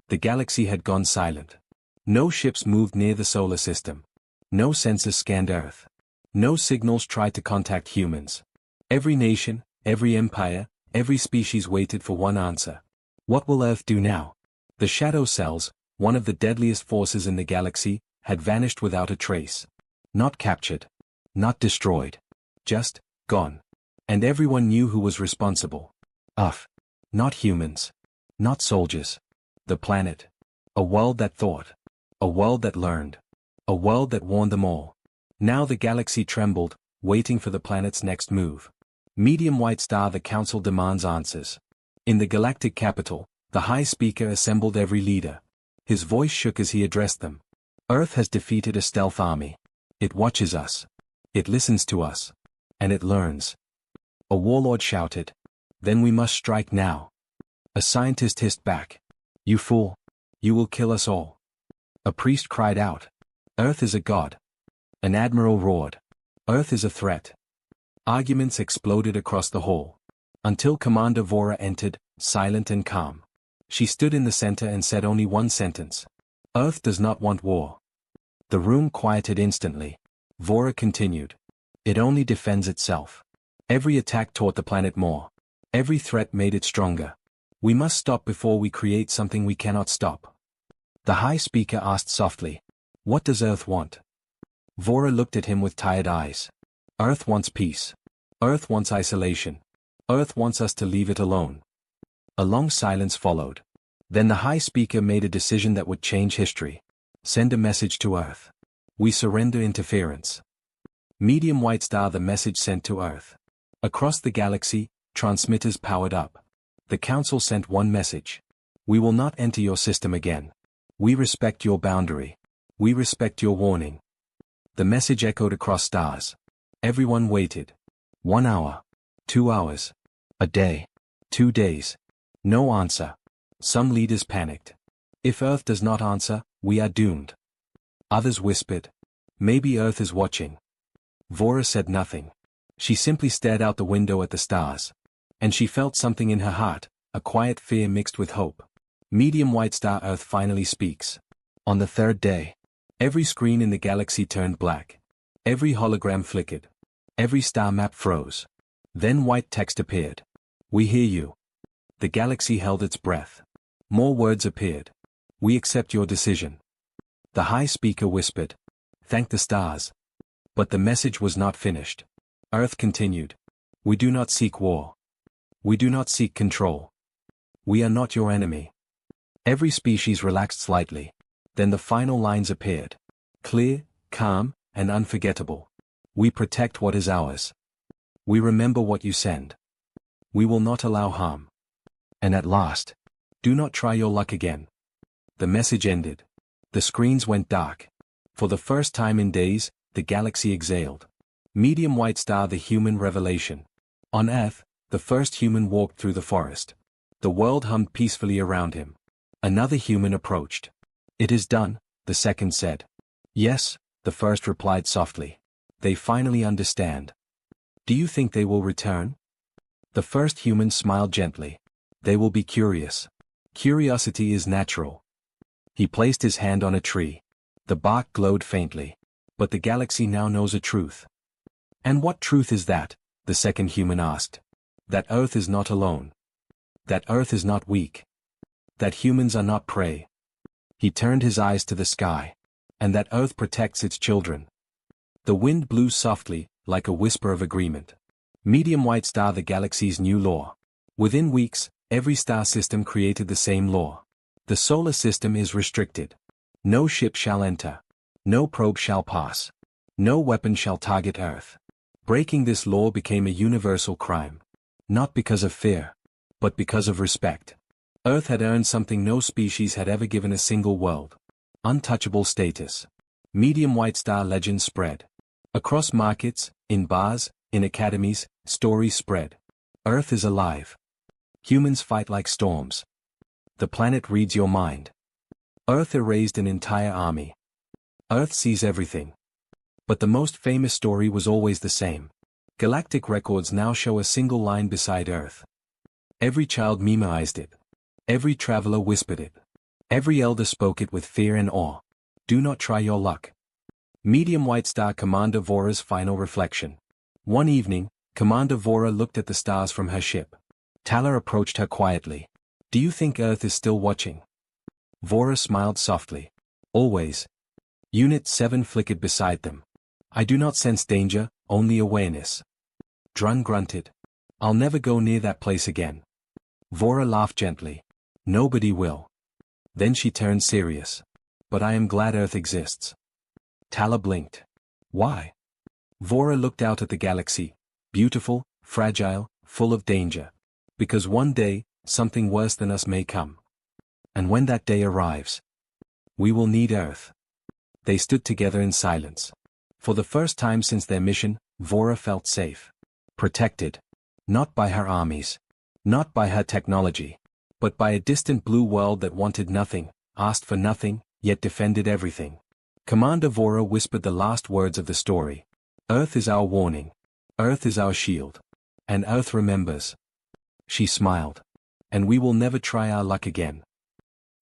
The galaxy had gone silent. No ships moved near the solar system. No sensors scanned Earth. No signals tried to contact humans. Every nation, every empire, every species waited for one answer. What will Earth do now? The shadow cells, one of the deadliest forces in the galaxy, had vanished without a trace. Not captured. Not destroyed. Just, gone. And everyone knew who was responsible. Not humans. Not soldiers. The planet. A world that thought. A world that learned. A world that warned them all. Now the galaxy trembled, waiting for the planet's next move. Medium white star, the council demands answers. In the galactic capital, the high speaker assembled every leader. His voice shook as he addressed them. Earth has defeated a stealth army. It watches us. It listens to us. And it learns. A warlord shouted. Then we must strike now. A scientist hissed back. You fool. You will kill us all. A priest cried out. Earth is a god. An admiral roared. Earth is a threat. Arguments exploded across the hall. Until Commander Vora entered, silent and calm. She stood in the center and said only one sentence. Earth does not want war. The room quieted instantly. Vora continued. It only defends itself. Every attack taught the planet more. Every threat made it stronger. We must stop before we create something we cannot stop. The high speaker asked softly. What does Earth want? Vora looked at him with tired eyes. Earth wants peace. Earth wants isolation. Earth wants us to leave it alone. A long silence followed. Then the high speaker made a decision that would change history. Send a message to Earth. We surrender interference. Medium white star, the message sent to Earth. Across the galaxy, transmitters powered up. The council sent one message. We will not enter your system again. We respect your boundary. We respect your warning. The message echoed across stars. Everyone waited. 1 hour. 2 hours. A day. 2 days. No answer. Some leaders panicked. If Earth does not answer, we are doomed. Others whispered. Maybe Earth is watching. Vora said nothing. She simply stared out the window at the stars. And she felt something in her heart, a quiet fear mixed with hope. Medium white star, Earth finally speaks. On the third day, every screen in the galaxy turned black. Every hologram flickered. Every star map froze. Then white text appeared. We hear you. The galaxy held its breath. More words appeared. We accept your decision. The high speaker whispered. Thank the stars. But the message was not finished. Earth continued. We do not seek war. We do not seek control. We are not your enemy. Every species relaxed slightly. Then the final lines appeared. Clear, calm, and unforgettable. We protect what is ours. We remember what you send. We will not allow harm. And at last, do not try your luck again. The message ended. The screens went dark. For the first time in days, the galaxy exhaled. Medium white star, the human revelation. On Earth, the first human walked through the forest. The world hummed peacefully around him. Another human approached. It is done, the second said. Yes, the first replied softly. They finally understand. Do you think they will return? The first human smiled gently. They will be curious. Curiosity is natural. He placed his hand on a tree. The bark glowed faintly. But the galaxy now knows a truth. And what truth is that? The second human asked. That Earth is not alone. That Earth is not weak. That humans are not prey. He turned his eyes to the sky. And that Earth protects its children. The wind blew softly, like a whisper of agreement. Medium white star, the galaxy's new law. Within weeks, every star system created the same law. The solar system is restricted. No ship shall enter. No probe shall pass. No weapon shall target Earth. Breaking this law became a universal crime. Not because of fear, but because of respect. Earth had earned something no species had ever given a single world. Untouchable status. Medium white star legend spread. Across markets, in bars, in academies, stories spread. Earth is alive. Humans fight like storms. The planet reads your mind. Earth erased an entire army. Earth sees everything. But the most famous story was always the same. Galactic records now show a single line beside Earth. Every child memorized it. Every traveler whispered it. Every elder spoke it with fear and awe. Do not try your luck. Medium white star, Commander Vora's final reflection. One evening, Commander Vora looked at the stars from her ship. Tala approached her quietly. Do you think Earth is still watching? Vora smiled softly. Always. Unit 7 flickered beside them. I do not sense danger, only awareness. Drun grunted. I'll never go near that place again. Vora laughed gently. Nobody will. Then she turned serious. But I am glad Earth exists. Tala blinked. Why? Vora looked out at the galaxy. Beautiful, fragile, full of danger. Because one day, something worse than us may come. And when that day arrives, we will need Earth. They stood together in silence. For the first time since their mission, Vora felt safe. Protected. Not by her armies. Not by her technology. But by a distant blue world that wanted nothing, asked for nothing, yet defended everything. Commander Vora whispered the last words of the story. Earth is our warning. Earth is our shield. And Earth remembers. She smiled. And we will never try our luck again.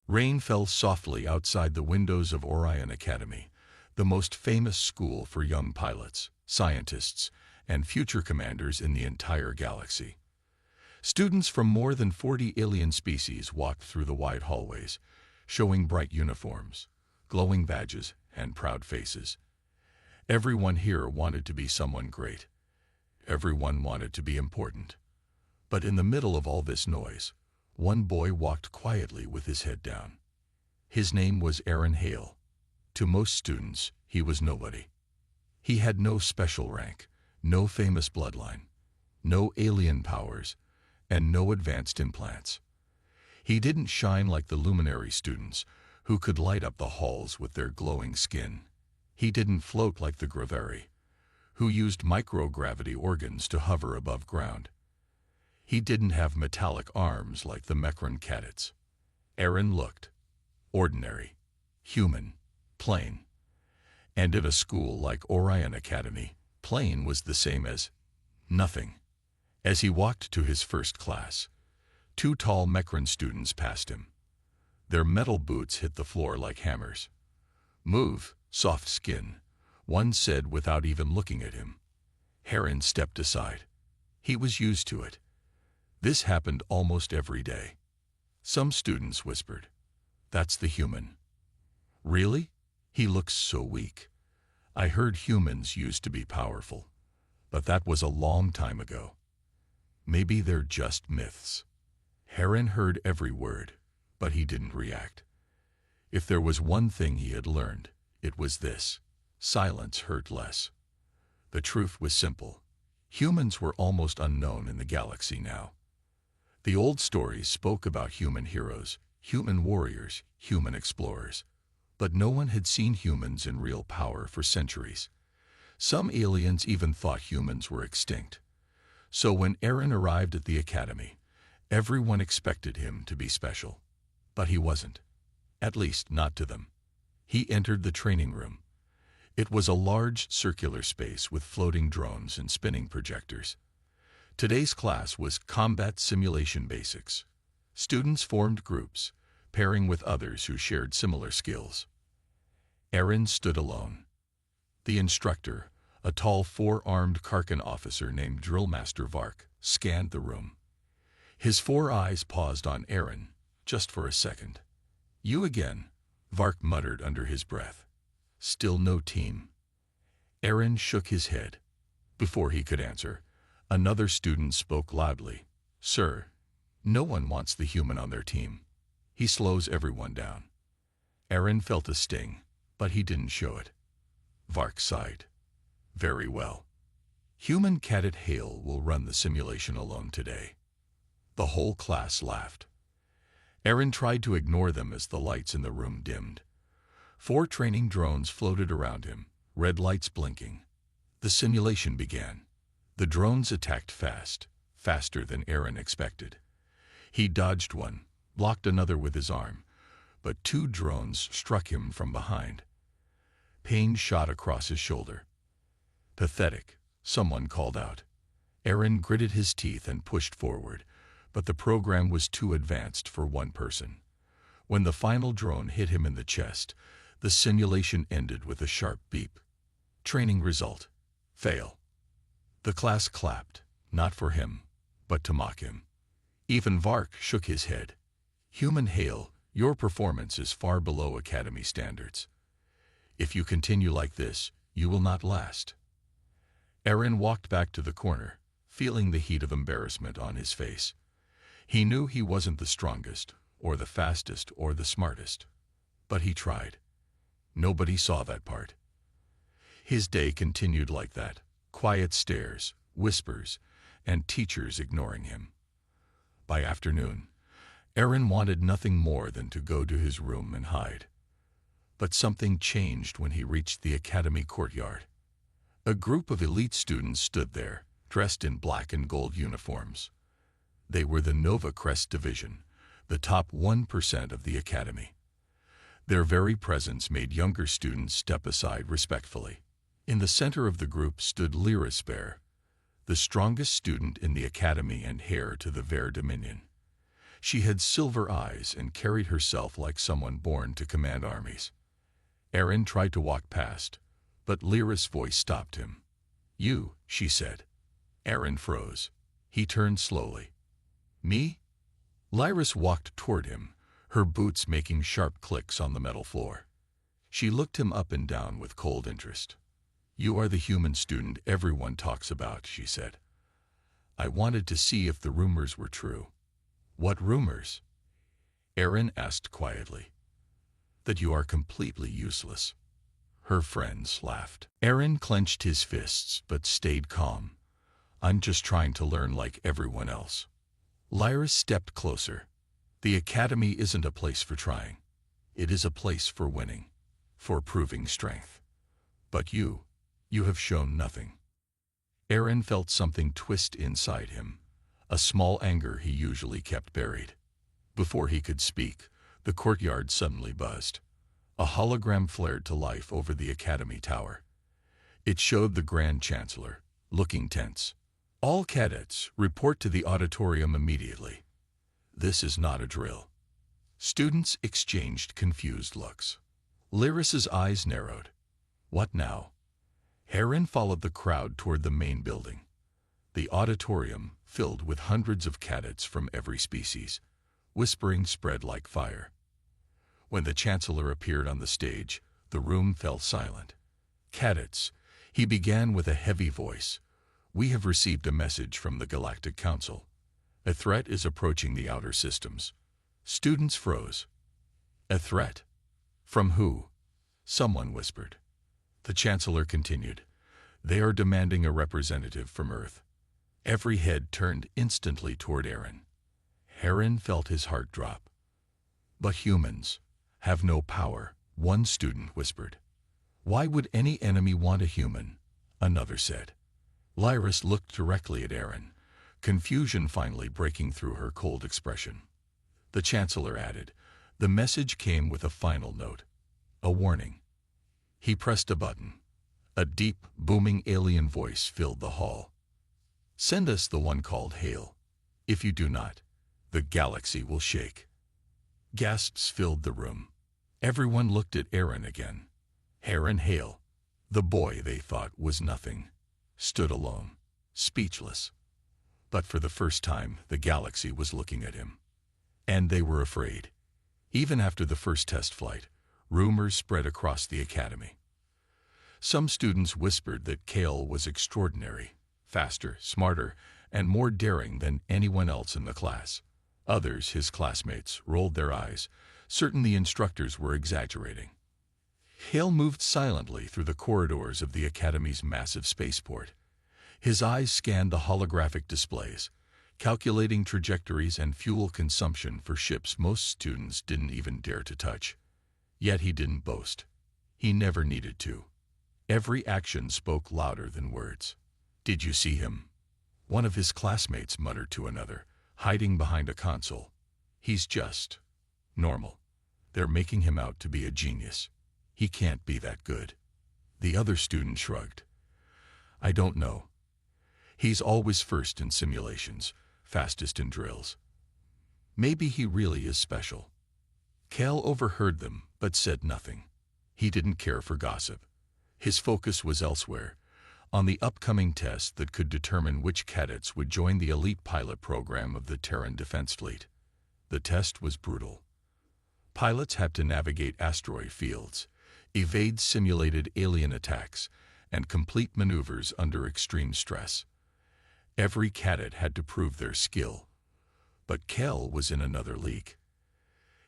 Rain fell softly outside the windows of Orion Academy, the most famous school for young pilots, scientists, and future commanders in the entire galaxy. Students from more than 40 alien species walked through the wide hallways, showing bright uniforms, glowing badges, and proud faces. Everyone here wanted to be someone great. Everyone wanted to be important. But in the middle of all this noise, one boy walked quietly with his head down. His name was Aaron Hale. To most students, he was nobody. He had no special rank, no famous bloodline, no alien powers, and no advanced implants. He didn't shine like the luminary students, who could light up the halls with their glowing skin. He didn't float like the Gravari, who used microgravity organs to hover above ground. He didn't have metallic arms like the Mekran cadets. Aaron looked ordinary, human, plain. And at a school like Orion Academy, plain was the same as nothing. As he walked to his first class, two tall Mekran students passed him. Their metal boots hit the floor like hammers. Move, soft skin, one said without even looking at him. Aaron stepped aside. He was used to it. This happened almost every day. Some students whispered, "That's the human." Really? He looks so weak. I heard humans used to be powerful, but that was a long time ago. Maybe they're just myths. Aaron heard every word, but he didn't react. If there was one thing he had learned, it was this: silence hurt less. The truth was simple. Humans were almost unknown in the galaxy now. The old stories spoke about human heroes, human warriors, human explorers. But no one had seen humans in real power for centuries. Some aliens even thought humans were extinct. So when Aaron arrived at the academy, everyone expected him to be special. But he wasn't. At least not to them. He entered the training room. It was a large circular space with floating drones and spinning projectors. Today's class was Combat Simulation Basics. Students formed groups, pairing with others who shared similar skills. Aaron stood alone. The instructor, a tall four-armed Karkan officer named Drillmaster Vark, scanned the room. His four eyes paused on Aaron, just for a second. "You again," Vark muttered under his breath. "Still no team." Aaron shook his head. Before he could answer, another student spoke loudly. "Sir, no one wants the human on their team. He slows everyone down." Aaron felt a sting, but he didn't show it. Vark sighed. "Very well. Human Cadet Hale will run the simulation alone today." The whole class laughed. Aaron tried to ignore them as the lights in the room dimmed. 4 training drones floated around him, red lights blinking. The simulation began. The drones attacked fast, faster than Aaron expected. He dodged one, blocked another with his arm, but 2 drones struck him from behind. Pain shot across his shoulder. "Pathetic," someone called out. Aaron gritted his teeth and pushed forward, but the program was too advanced for one person. When the final drone hit him in the chest, the simulation ended with a sharp beep. Training result: fail. The class clapped, not for him, but to mock him. Even Vark shook his head. "Human Hale, your performance is far below Academy standards. If you continue like this, you will not last." Aaron walked back to the corner, feeling the heat of embarrassment on his face. He knew he wasn't the strongest, or the fastest, or the smartest. But he tried. Nobody saw that part. His day continued like that, quiet stares, whispers, and teachers ignoring him. By afternoon, Aaron wanted nothing more than to go to his room and hide. But something changed when he reached the academy courtyard. A group of elite students stood there, dressed in black and gold uniforms. They were the Nova Crest Division, the top 1% of the academy. Their very presence made younger students step aside respectfully. In the center of the group stood Lyris Bear, the strongest student in the academy and heir to the Ver Dominion. She had silver eyes and carried herself like someone born to command armies. Aaron tried to walk past, but Lyris' voice stopped him. "You," she said. Aaron froze. He turned slowly. "Me?" Lyris walked toward him, her boots making sharp clicks on the metal floor. She looked him up and down with cold interest. "You are the human student everyone talks about," she said. "I wanted to see if the rumors were true." "What rumors?" Aaron asked quietly. "That you are completely useless." Her friends laughed. Aaron clenched his fists but stayed calm. "I'm just trying to learn like everyone else." Lyris stepped closer. "The academy isn't a place for trying. It is a place for winning, for proving strength. But you have shown nothing." Aaron felt something twist inside him, a small anger he usually kept buried. Before he could speak, the courtyard suddenly buzzed. A hologram flared to life over the academy tower. It showed the Grand Chancellor, looking tense. "All cadets, report to the auditorium immediately. This is not a drill." Students exchanged confused looks. Lyris's eyes narrowed. What now? Aaron followed the crowd toward the main building. The auditorium, filled with hundreds of cadets from every species, whispering spread like fire. When the Chancellor appeared on the stage, the room fell silent. "Cadets," he began with a heavy voice, "we have received a message from the Galactic Council. A threat is approaching the outer systems." Students froze. "A threat? From who?" Someone whispered. The Chancellor continued, "They are demanding a representative from Earth." Every head turned instantly toward Aaron. Aaron felt his heart drop. "But humans have no power," one student whispered. "Why would any enemy want a human?" another said. Lyris looked directly at Aaron, confusion finally breaking through her cold expression. The Chancellor added, "The message came with a final note, a warning." He pressed a button. A deep, booming alien voice filled the hall. "Send us the one called Hale. If you do not, The galaxy will shake. Gasps filled the room. Everyone looked at Aaron again. Aaron Hale, the boy they thought was nothing, stood alone, speechless. But for the first time, the galaxy was looking at him. And they were afraid. Even after the first test flight, rumors spread across the academy. Some students whispered that Cale was extraordinary, faster, smarter, and more daring than anyone else in the class. Others, his classmates, rolled their eyes, certain the instructors were exaggerating. Hale moved silently through the corridors of the academy's massive spaceport. His eyes scanned the holographic displays, calculating trajectories and fuel consumption for ships most students didn't even dare to touch. Yet he didn't boast. He never needed to. Every action spoke louder than words. "Did you see him?" one of his classmates muttered to another, hiding behind a console. "He's just normal. They're making him out to be a genius. He can't be that good." The other student shrugged. "I don't know. He's always first in simulations, fastest in drills. Maybe he really is special." Cale overheard them, but said nothing. He didn't care for gossip. His focus was elsewhere, on the upcoming test that could determine which cadets would join the elite pilot program of the Terran Defense Fleet. The test was brutal. Pilots had to navigate asteroid fields, evade simulated alien attacks, and complete maneuvers under extreme stress. Every cadet had to prove their skill. But Cale was in another league.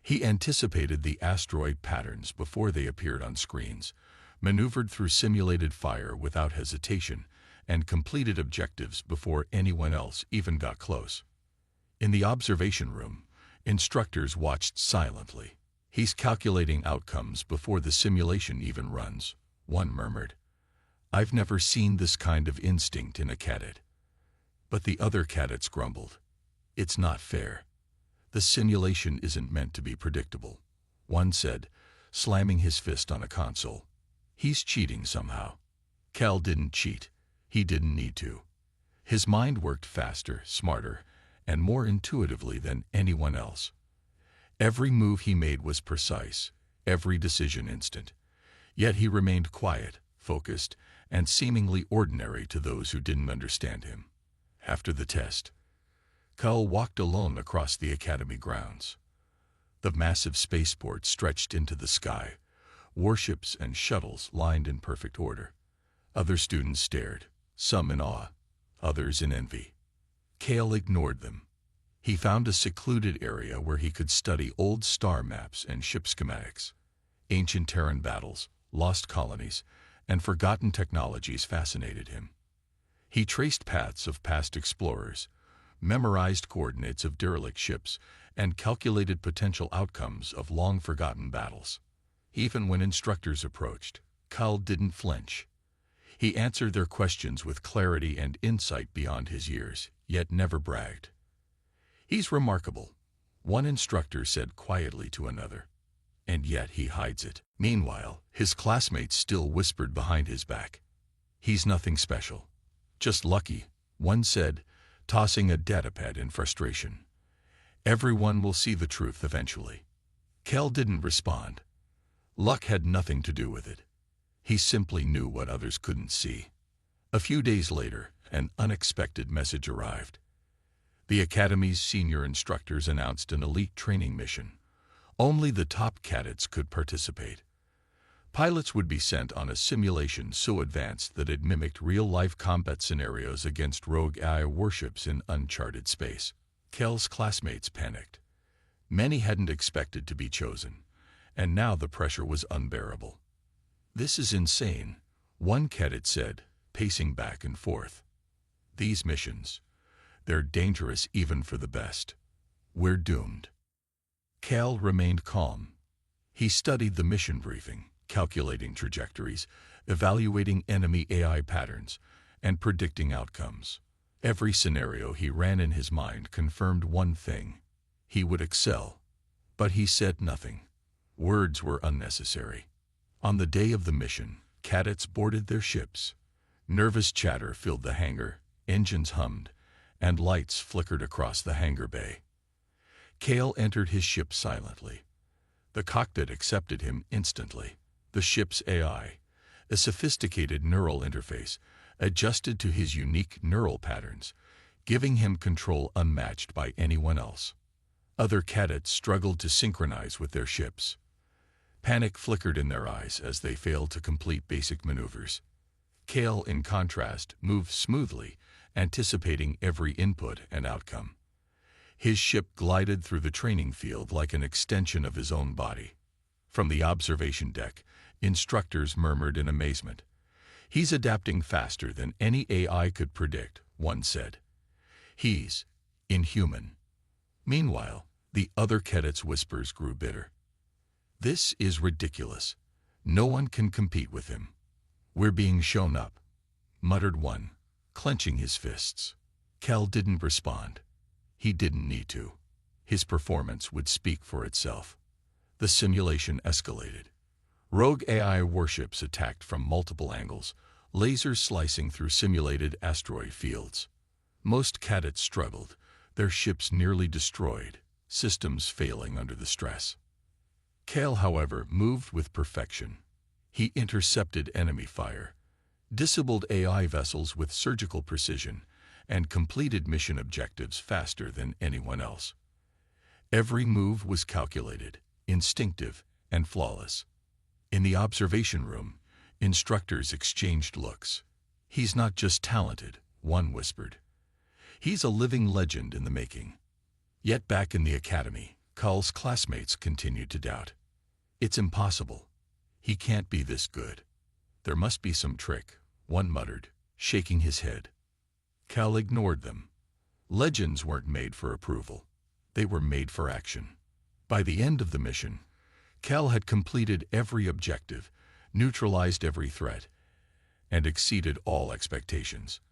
He anticipated the asteroid patterns before they appeared on screens, maneuvered through simulated fire without hesitation, and completed objectives before anyone else even got close. In the observation room, instructors watched silently. "He's calculating outcomes before the simulation even runs," one murmured. "I've never seen this kind of instinct in a cadet." But the other cadets grumbled. "It's not fair. The simulation isn't meant to be predictable," one said, slamming his fist on a console. "He's cheating somehow." Cale didn't cheat. He didn't need to. His mind worked faster, smarter, and more intuitively than anyone else. Every move he made was precise, every decision instant. Yet he remained quiet, focused, and seemingly ordinary to those who didn't understand him. After the test, Cale walked alone across the academy grounds. The massive spaceport stretched into the sky, warships and shuttles lined in perfect order. Other students stared, some in awe, others in envy. Cale ignored them. He found a secluded area where he could study old star maps and ship schematics. Ancient Terran battles, lost colonies, and forgotten technologies fascinated him. He traced paths of past explorers, memorized coordinates of derelict ships, and calculated potential outcomes of long-forgotten battles. Even when instructors approached, Cale didn't flinch. He answered their questions with clarity and insight beyond his years, yet never bragged. "He's remarkable," one instructor said quietly to another. "And yet he hides it." Meanwhile, his classmates still whispered behind his back. "He's nothing special. Just lucky," one said, tossing a datapad in frustration. "Everyone will see the truth eventually." Cale didn't respond. Luck had nothing to do with it. He simply knew what others couldn't see. A few days later, an unexpected message arrived. The Academy's senior instructors announced an elite training mission. Only the top cadets could participate. Pilots would be sent on a simulation so advanced that it mimicked real-life combat scenarios against rogue AI warships in uncharted space. Cale's classmates panicked. Many hadn't expected to be chosen, and now the pressure was unbearable. "This is insane," one cadet said, pacing back and forth. "These missions, they're dangerous even for the best. We're doomed." Cale remained calm. He studied the mission briefing, calculating trajectories, evaluating enemy AI patterns, and predicting outcomes. Every scenario he ran in his mind confirmed one thing: he would excel. But he said nothing. Words were unnecessary. On the day of the mission, cadets boarded their ships. Nervous chatter filled the hangar, engines hummed, and lights flickered across the hangar bay. Kale entered his ship silently. The cockpit accepted him instantly. The ship's AI, a sophisticated neural interface, adjusted to his unique neural patterns, giving him control unmatched by anyone else. Other cadets struggled to synchronize with their ships. Panic flickered in their eyes as they failed to complete basic maneuvers. Kale, in contrast, moved smoothly, anticipating every input and outcome. His ship glided through the training field like an extension of his own body. From the observation deck, instructors murmured in amazement. "He's adapting faster than any AI could predict," one said. "He's inhuman." Meanwhile, the other cadets' whispers grew bitter. "This is ridiculous. No one can compete with him. We're being shown up," muttered one, clenching his fists. Cal didn't respond. He didn't need to. His performance would speak for itself. The simulation escalated. Rogue AI warships attacked from multiple angles, lasers slicing through simulated asteroid fields. Most cadets struggled, their ships nearly destroyed, systems failing under the stress. Kale, however, moved with perfection. He intercepted enemy fire, disabled AI vessels with surgical precision, and completed mission objectives faster than anyone else. Every move was calculated, instinctive, and flawless. In the observation room, instructors exchanged looks. "He's not just talented," one whispered. "He's a living legend in the making." Yet back in the academy, Kal's classmates continued to doubt. "It's impossible. He can't be this good. There must be some trick," one muttered, shaking his head. Cal ignored them. Legends weren't made for approval. They were made for action. By the end of the mission, Cal had completed every objective, neutralized every threat, and exceeded all expectations.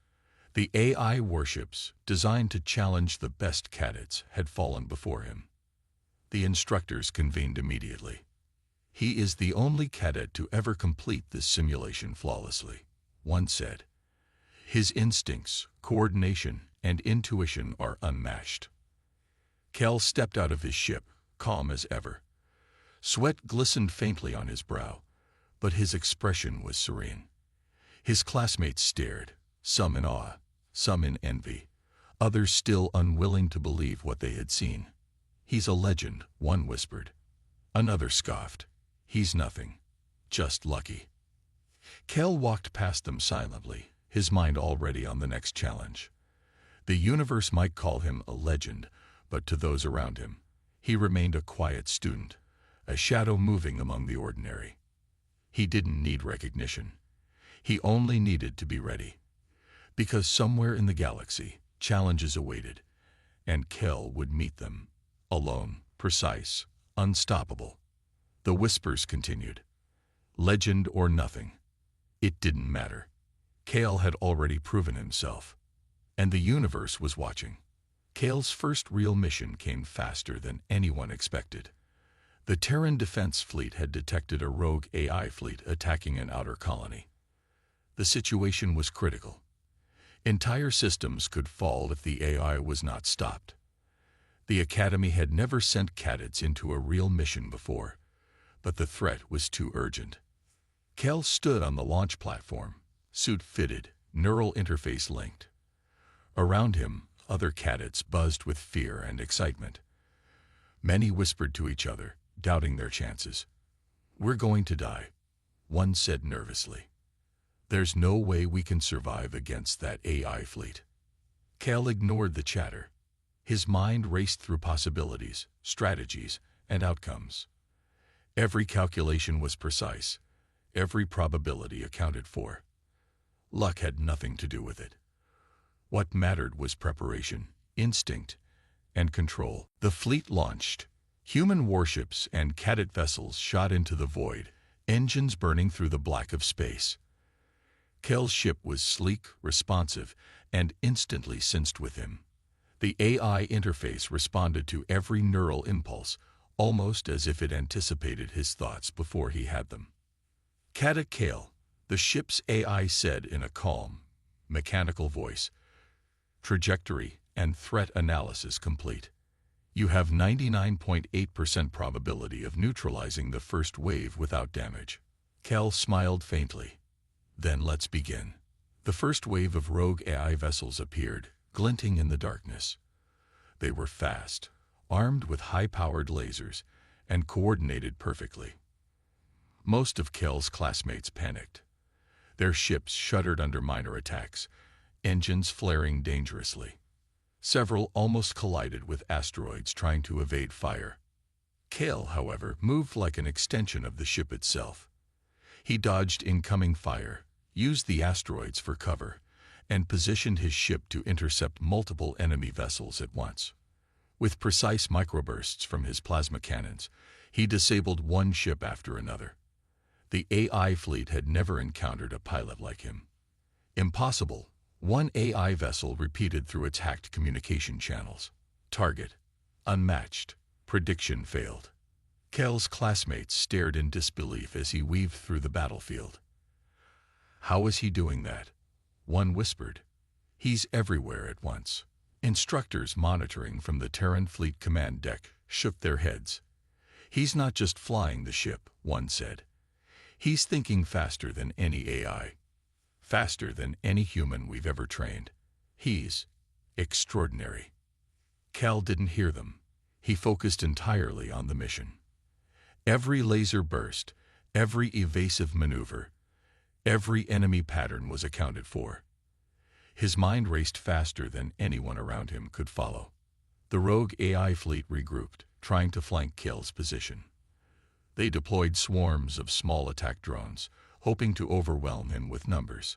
The AI warships, designed to challenge the best cadets, had fallen before him. The instructors convened immediately. "He is the only cadet to ever complete this simulation flawlessly," one said. "His instincts, coordination, and intuition are unmatched." Cal stepped out of his ship, calm as ever. Sweat glistened faintly on his brow, but his expression was serene. His classmates stared, some in awe, some in envy, others still unwilling to believe what they had seen. "He's a legend," one whispered. Another scoffed. "He's nothing. Just lucky." Cal walked past them silently, his mind already on the next challenge. The universe might call him a legend, but to those around him, he remained a quiet student, a shadow moving among the ordinary. He didn't need recognition. He only needed to be ready. Because somewhere in the galaxy, challenges awaited, and Cal would meet them, alone, precise, unstoppable. The whispers continued. Legend or nothing. It didn't matter. Cal had already proven himself. And the universe was watching. Cal's first real mission came faster than anyone expected. The Terran Defense Fleet had detected a rogue AI fleet attacking an outer colony. The situation was critical. Entire systems could fall if the AI was not stopped. The Academy had never sent cadets into a real mission before, but the threat was too urgent. Cal stood on the launch platform, suit fitted, neural interface linked. Around him, other cadets buzzed with fear and excitement. Many whispered to each other, doubting their chances. "We're going to die," one said nervously. "There's no way we can survive against that AI fleet." Cal ignored the chatter. His mind raced through possibilities, strategies, and outcomes. Every calculation was precise, every probability accounted for. Luck had nothing to do with it. What mattered was preparation, instinct, and control. The fleet launched. Human warships and cadet vessels shot into the void, engines burning through the black of space. Cal's ship was sleek, responsive, and instantly sensed with him. The AI interface responded to every neural impulse, almost as if it anticipated his thoughts before he had them. "Cadet Cal," the ship's AI said in a calm, mechanical voice. "Trajectory and threat analysis complete. You have 99.8% probability of neutralizing the first wave without damage. Cal smiled faintly. Then let's begin. The first wave of rogue AI vessels appeared, glinting in the darkness. They were fast, armed with high-powered lasers, and coordinated perfectly. Most of Kel's classmates panicked. Their ships shuddered under minor attacks, engines flaring dangerously. Several almost collided with asteroids trying to evade fire. Cal, however, moved like an extension of the ship itself. He dodged incoming fire, used the asteroids for cover, and positioned his ship to intercept multiple enemy vessels at once. With precise microbursts from his plasma cannons, he disabled one ship after another. The AI fleet had never encountered a pilot like him. Impossible, one AI vessel repeated through its hacked communication channels. Target: unmatched. Prediction failed. Kel's classmates stared in disbelief as he weaved through the battlefield. How was he doing that? One whispered. He's everywhere at once. Instructors monitoring from the Terran Fleet command deck shook their heads. He's not just flying the ship, one said. He's thinking faster than any AI. Faster than any human we've ever trained. He's extraordinary. Cal didn't hear them. He focused entirely on the mission. Every laser burst, every evasive maneuver, every enemy pattern was accounted for. His mind raced faster than anyone around him could follow. The rogue AI fleet regrouped, trying to flank Cal's position. They deployed swarms of small attack drones, hoping to overwhelm him with numbers.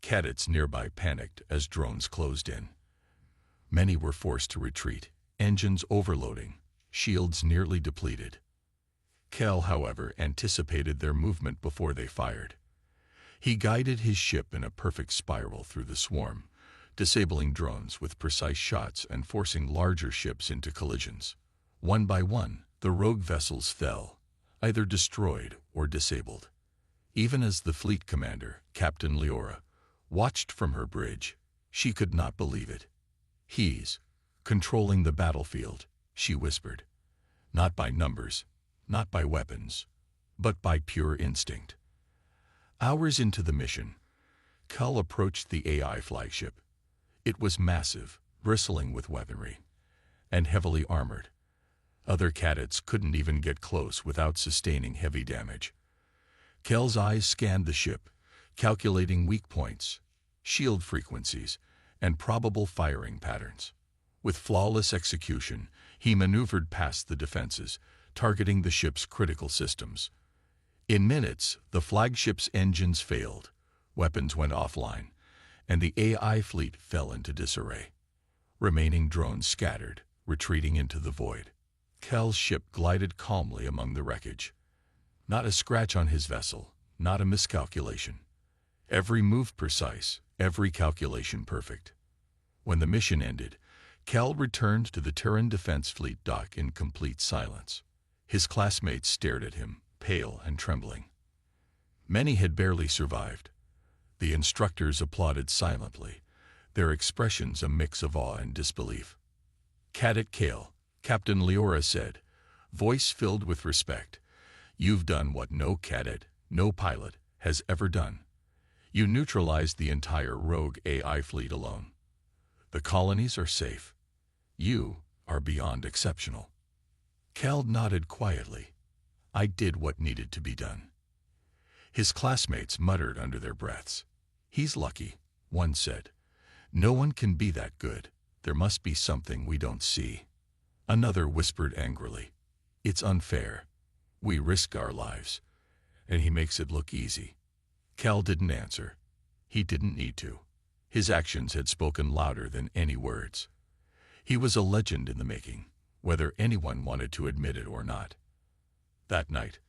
Cadets nearby panicked as drones closed in. Many were forced to retreat, engines overloading, shields nearly depleted. Cal, however, anticipated their movement before they fired. He guided his ship in a perfect spiral through the swarm, disabling drones with precise shots and forcing larger ships into collisions. One by one, the rogue vessels fell, either destroyed or disabled. Even as the fleet commander, Captain Leora, watched from her bridge, she could not believe it. He's controlling the battlefield, she whispered. Not by numbers, not by weapons, but by pure instinct. Hours into the mission, Cal approached the AI flagship. It was massive, bristling with weaponry, and heavily armored. Other cadets couldn't even get close without sustaining heavy damage. Cal's eyes scanned the ship, calculating weak points, shield frequencies, and probable firing patterns. With flawless execution, he maneuvered past the defenses, targeting the ship's critical systems. In minutes, the flagship's engines failed, weapons went offline, and the AI fleet fell into disarray. Remaining drones scattered, retreating into the void. Cal's ship glided calmly among the wreckage. Not a scratch on his vessel, not a miscalculation. Every move precise, every calculation perfect. When the mission ended, Cal returned to the Terran Defense Fleet dock in complete silence. His classmates stared at him, pale and trembling. Many had barely survived. The instructors applauded silently, their expressions a mix of awe and disbelief. Cadet Cal, Captain Leora said, voice filled with respect, "You've done what no cadet, no pilot, has ever done. You neutralized the entire rogue AI fleet alone. The colonies are safe. You are beyond exceptional." Cal nodded quietly. I did what needed to be done. His classmates muttered under their breaths. He's lucky, one said. No one can be that good. There must be something we don't see. Another whispered angrily. It's unfair. We risk our lives, and he makes it look easy. Cal didn't answer. He didn't need to. His actions had spoken louder than any words. He was a legend in the making, whether anyone wanted to admit it or not. That night,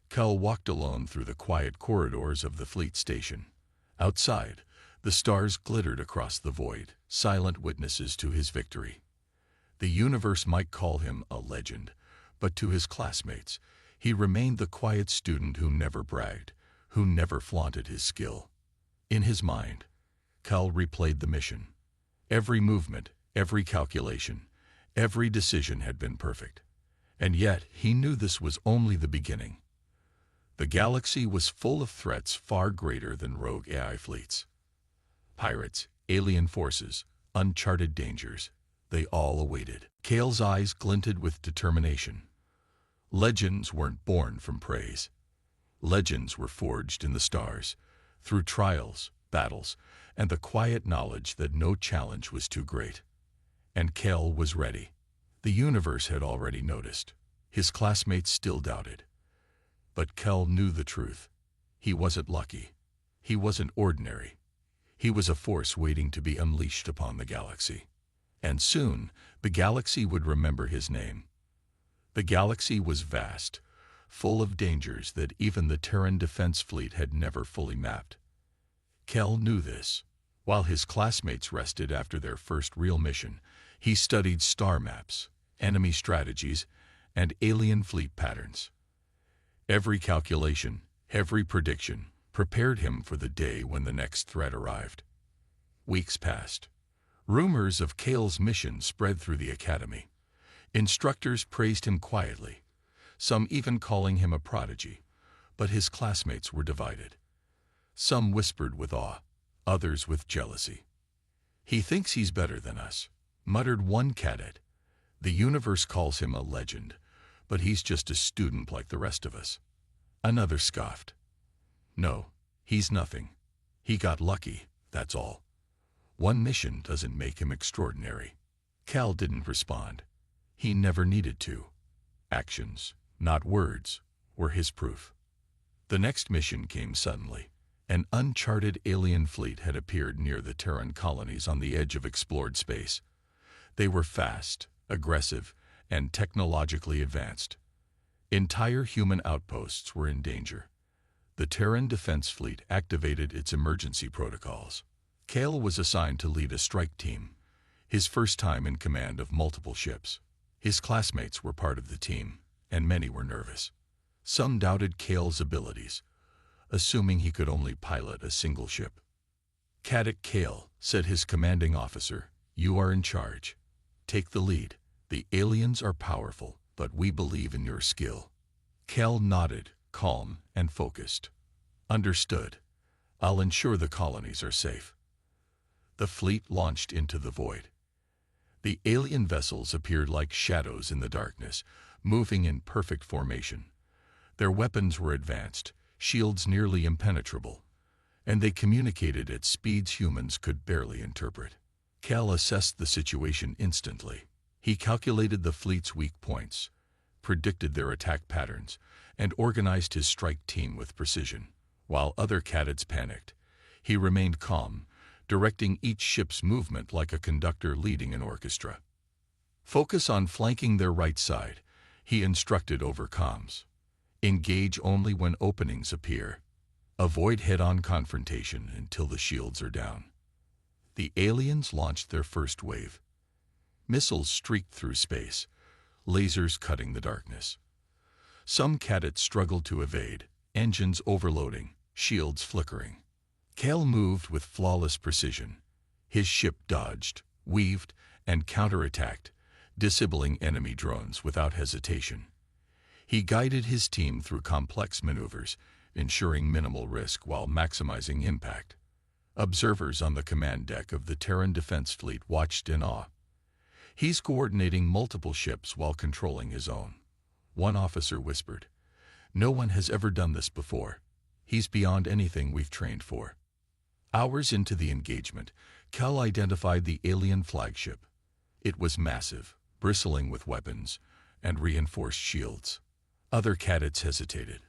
Cal walked alone through the quiet corridors of the fleet station. Outside, the stars glittered across the void, silent witnesses to his victory. The universe might call him a legend, but to his classmates, he remained the quiet student who never bragged, who never flaunted his skill. In his mind, Cal replayed the mission. Every movement, every calculation, Every decision had been perfect. And yet, he knew this was only the beginning. The galaxy was full of threats far greater than rogue AI fleets. Pirates, alien forces, uncharted dangers, they all awaited. Kale's eyes glinted with determination. Legends weren't born from praise. Legends were forged in the stars, through trials, battles, and the quiet knowledge that no challenge was too great. And Kale was ready. The universe had already noticed. His classmates still doubted. But Kel knew the truth. He wasn't lucky. He wasn't ordinary. He was a force waiting to be unleashed upon the galaxy. And soon, the galaxy would remember his name. The galaxy was vast, full of dangers that even the Terran Defense Fleet had never fully mapped. Kel knew this. While his classmates rested after their first real mission, he studied star maps, enemy strategies, and alien fleet patterns. Every calculation, every prediction, prepared him for the day when the next threat arrived. Weeks passed. Rumors of Kale's mission spread through the academy. Instructors praised him quietly, some even calling him a prodigy, but his classmates were divided. Some whispered with awe, others with jealousy. "He thinks he's better than us," muttered one cadet. "The universe calls him a legend, but he's just a student like the rest of us." Another scoffed. "No, he's nothing. He got lucky, that's all. One mission doesn't make him extraordinary." Cal didn't respond. He never needed to. Actions, not words, were his proof. The next mission came suddenly. An uncharted alien fleet had appeared near the Terran colonies on the edge of explored space. They were fast, aggressive, and technologically advanced. Entire human outposts were in danger. The Terran Defense Fleet activated its emergency protocols. Kale was assigned to lead a strike team, his first time in command of multiple ships. His classmates were part of the team, and many were nervous. Some doubted Kale's abilities, assuming he could only pilot a single ship. "Cadet Kale," said his commanding officer, "you are in charge. Take the lead. The aliens are powerful, but we believe in your skill." Kale nodded, calm and focused. "Understood. I'll ensure the colonies are safe." The fleet launched into the void. The alien vessels appeared like shadows in the darkness, moving in perfect formation. Their weapons were advanced, shields nearly impenetrable, and they communicated at speeds humans could barely interpret. Cal assessed the situation instantly. He calculated the fleet's weak points, predicted their attack patterns, and organized his strike team with precision. While other cadets panicked, he remained calm, directing each ship's movement like a conductor leading an orchestra. "Focus on flanking their right side," he instructed over comms. "Engage only when openings appear. Avoid head-on confrontation until the shields are down." The aliens launched their first wave. Missiles streaked through space, lasers cutting the darkness. Some cadets struggled to evade, engines overloading, shields flickering. Kale moved with flawless precision. His ship dodged, weaved, and counterattacked, disabling enemy drones without hesitation. He guided his team through complex maneuvers, ensuring minimal risk while maximizing impact. Observers on the command deck of the Terran Defense Fleet watched in awe. He's coordinating multiple ships while controlling his own. One officer whispered, "No one has ever done this before. He's beyond anything we've trained for." Hours into the engagement, Cal identified the alien flagship. It was massive, bristling with weapons and reinforced shields. Other cadets hesitated,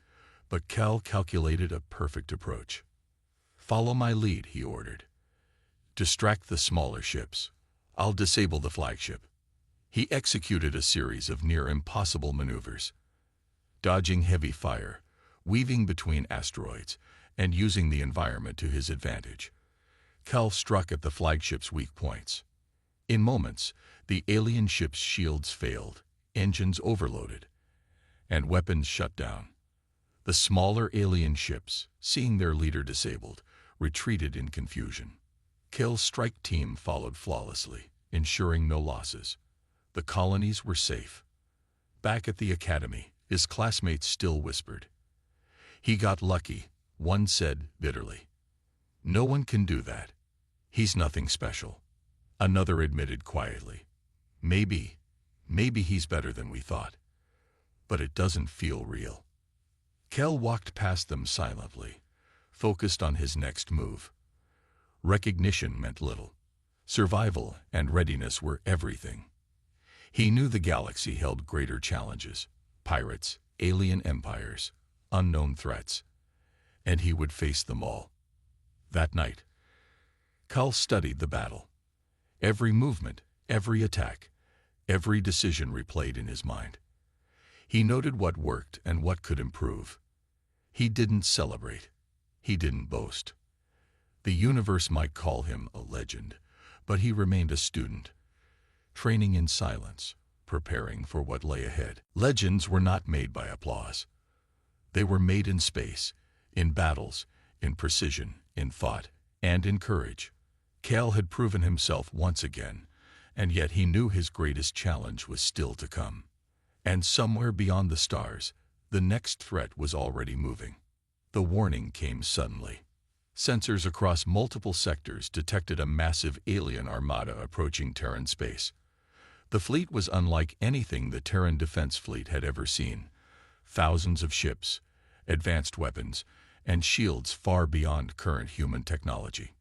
but Cal calculated a perfect approach. "Follow my lead," he ordered. "Distract the smaller ships. I'll disable the flagship." He executed a series of near-impossible maneuvers, dodging heavy fire, weaving between asteroids, and using the environment to his advantage. Cal struck at the flagship's weak points. In moments, the alien ship's shields failed, engines overloaded, and weapons shut down. The smaller alien ships, seeing their leader disabled, retreated in confusion. Cal's strike team followed flawlessly, ensuring no losses. The colonies were safe. Back at the academy, his classmates still whispered. "He got lucky," one said bitterly. "No one can do that. He's nothing special." Another admitted quietly. Maybe he's better than we thought. But it doesn't feel real." Kel walked past them silently, focused on his next move. Recognition meant little. Survival and readiness were everything. He knew the galaxy held greater challenges: pirates, alien empires, unknown threats. And he would face them all. That night, Kel studied the battle. Every movement, every attack, every decision replayed in his mind. He noted what worked and what could improve. He didn't celebrate. He didn't boast. The universe might call him a legend, but he remained a student, training in silence, preparing for what lay ahead. Legends were not made by applause. They were made in space, in battles, in precision, in thought, and in courage. Cal had proven himself once again, and yet he knew his greatest challenge was still to come. And somewhere beyond the stars, the next threat was already moving. The warning came suddenly. Sensors across multiple sectors detected a massive alien armada approaching Terran space. The fleet was unlike anything the Terran Defense Fleet had ever seen. Thousands of ships, advanced weapons, and shields far beyond current human technology.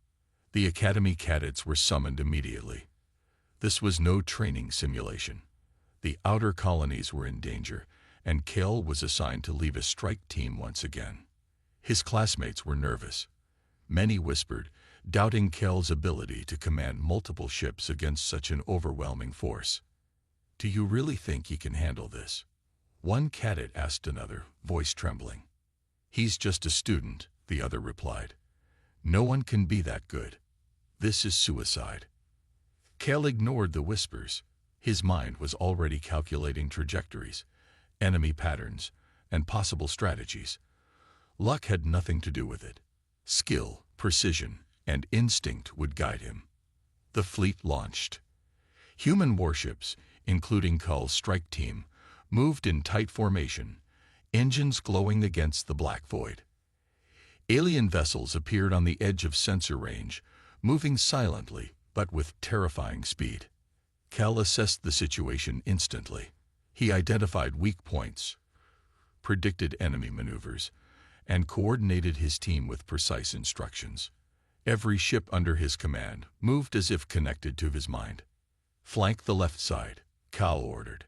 The Academy cadets were summoned immediately. This was no training simulation. The outer colonies were in danger, and Kel was assigned to lead a strike team once again. His classmates were nervous. Many whispered, doubting Kel's ability to command multiple ships against such an overwhelming force. "Do you really think he can handle this?" one cadet asked another, voice trembling. "He's just a student," the other replied. "No one can be that good. This is suicide." Kel ignored the whispers. His mind was already calculating trajectories, enemy patterns, and possible strategies. Luck had nothing to do with it. Skill, precision, and instinct would guide him. The fleet launched. Human warships, including Kel's strike team, moved in tight formation, engines glowing against the black void. Alien vessels appeared on the edge of sensor range, moving silently but with terrifying speed. Kel assessed the situation instantly. He identified weak points, predicted enemy maneuvers, and coordinated his team with precise instructions. Every ship under his command moved as if connected to his mind. "Flank the left side," Kel ordered.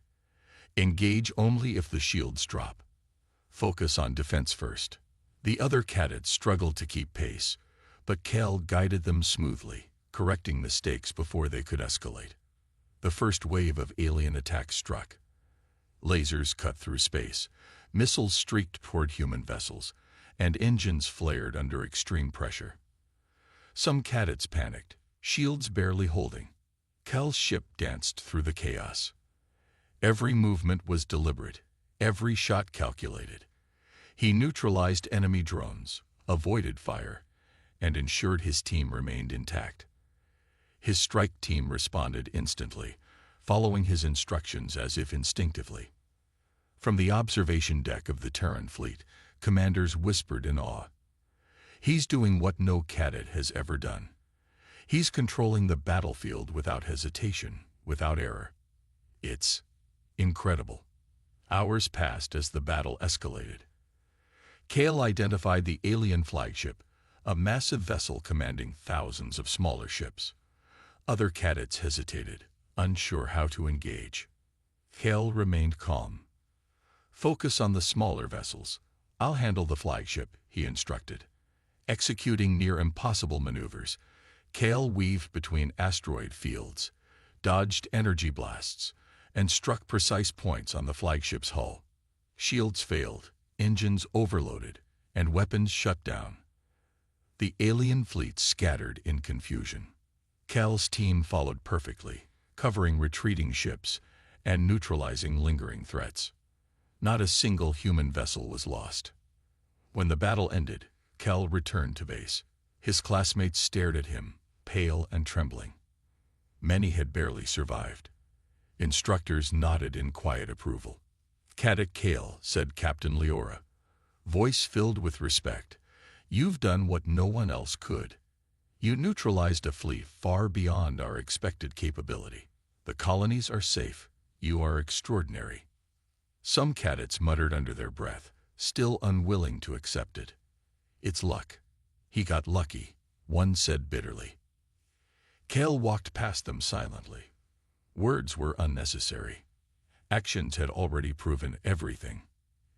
"Engage only if the shields drop. Focus on defense first." The other cadets struggled to keep pace, but Kel guided them smoothly, correcting mistakes before they could escalate. The first wave of alien attacks struck. Lasers cut through space, missiles streaked toward human vessels, and engines flared under extreme pressure. Some cadets panicked, shields barely holding. Kel's ship danced through the chaos. Every movement was deliberate, every shot calculated. He neutralized enemy drones, avoided fire, and ensured his team remained intact. His strike team responded instantly, following his instructions as if instinctively. From the observation deck of the Terran fleet, commanders whispered in awe. "He's doing what no cadet has ever done. He's controlling the battlefield without hesitation, without error. It's incredible." Hours passed as the battle escalated. Kel identified the alien flagship, a massive vessel commanding thousands of smaller ships. Other cadets hesitated, unsure how to engage. Kel remained calm. "Focus on the smaller vessels. I'll handle the flagship," he instructed. Executing near-impossible maneuvers, Kel weaved between asteroid fields, dodged energy blasts, and struck precise points on the flagship's hull. Shields failed, engines overloaded, and weapons shut down. The alien fleet scattered in confusion. Kel's team followed perfectly, covering retreating ships and neutralizing lingering threats. Not a single human vessel was lost. When the battle ended, Kel returned to base. His classmates stared at him, pale and trembling. Many had barely survived. Instructors nodded in quiet approval. "Cadet Kale," said Captain Leora, voice filled with respect, "you've done what no one else could. You neutralized a fleet far beyond our expected capability. The colonies are safe. You are extraordinary." Some cadets muttered under their breath, still unwilling to accept it. "It's luck. He got lucky," one said bitterly. Kale walked past them silently. Words were unnecessary. Actions had already proven everything.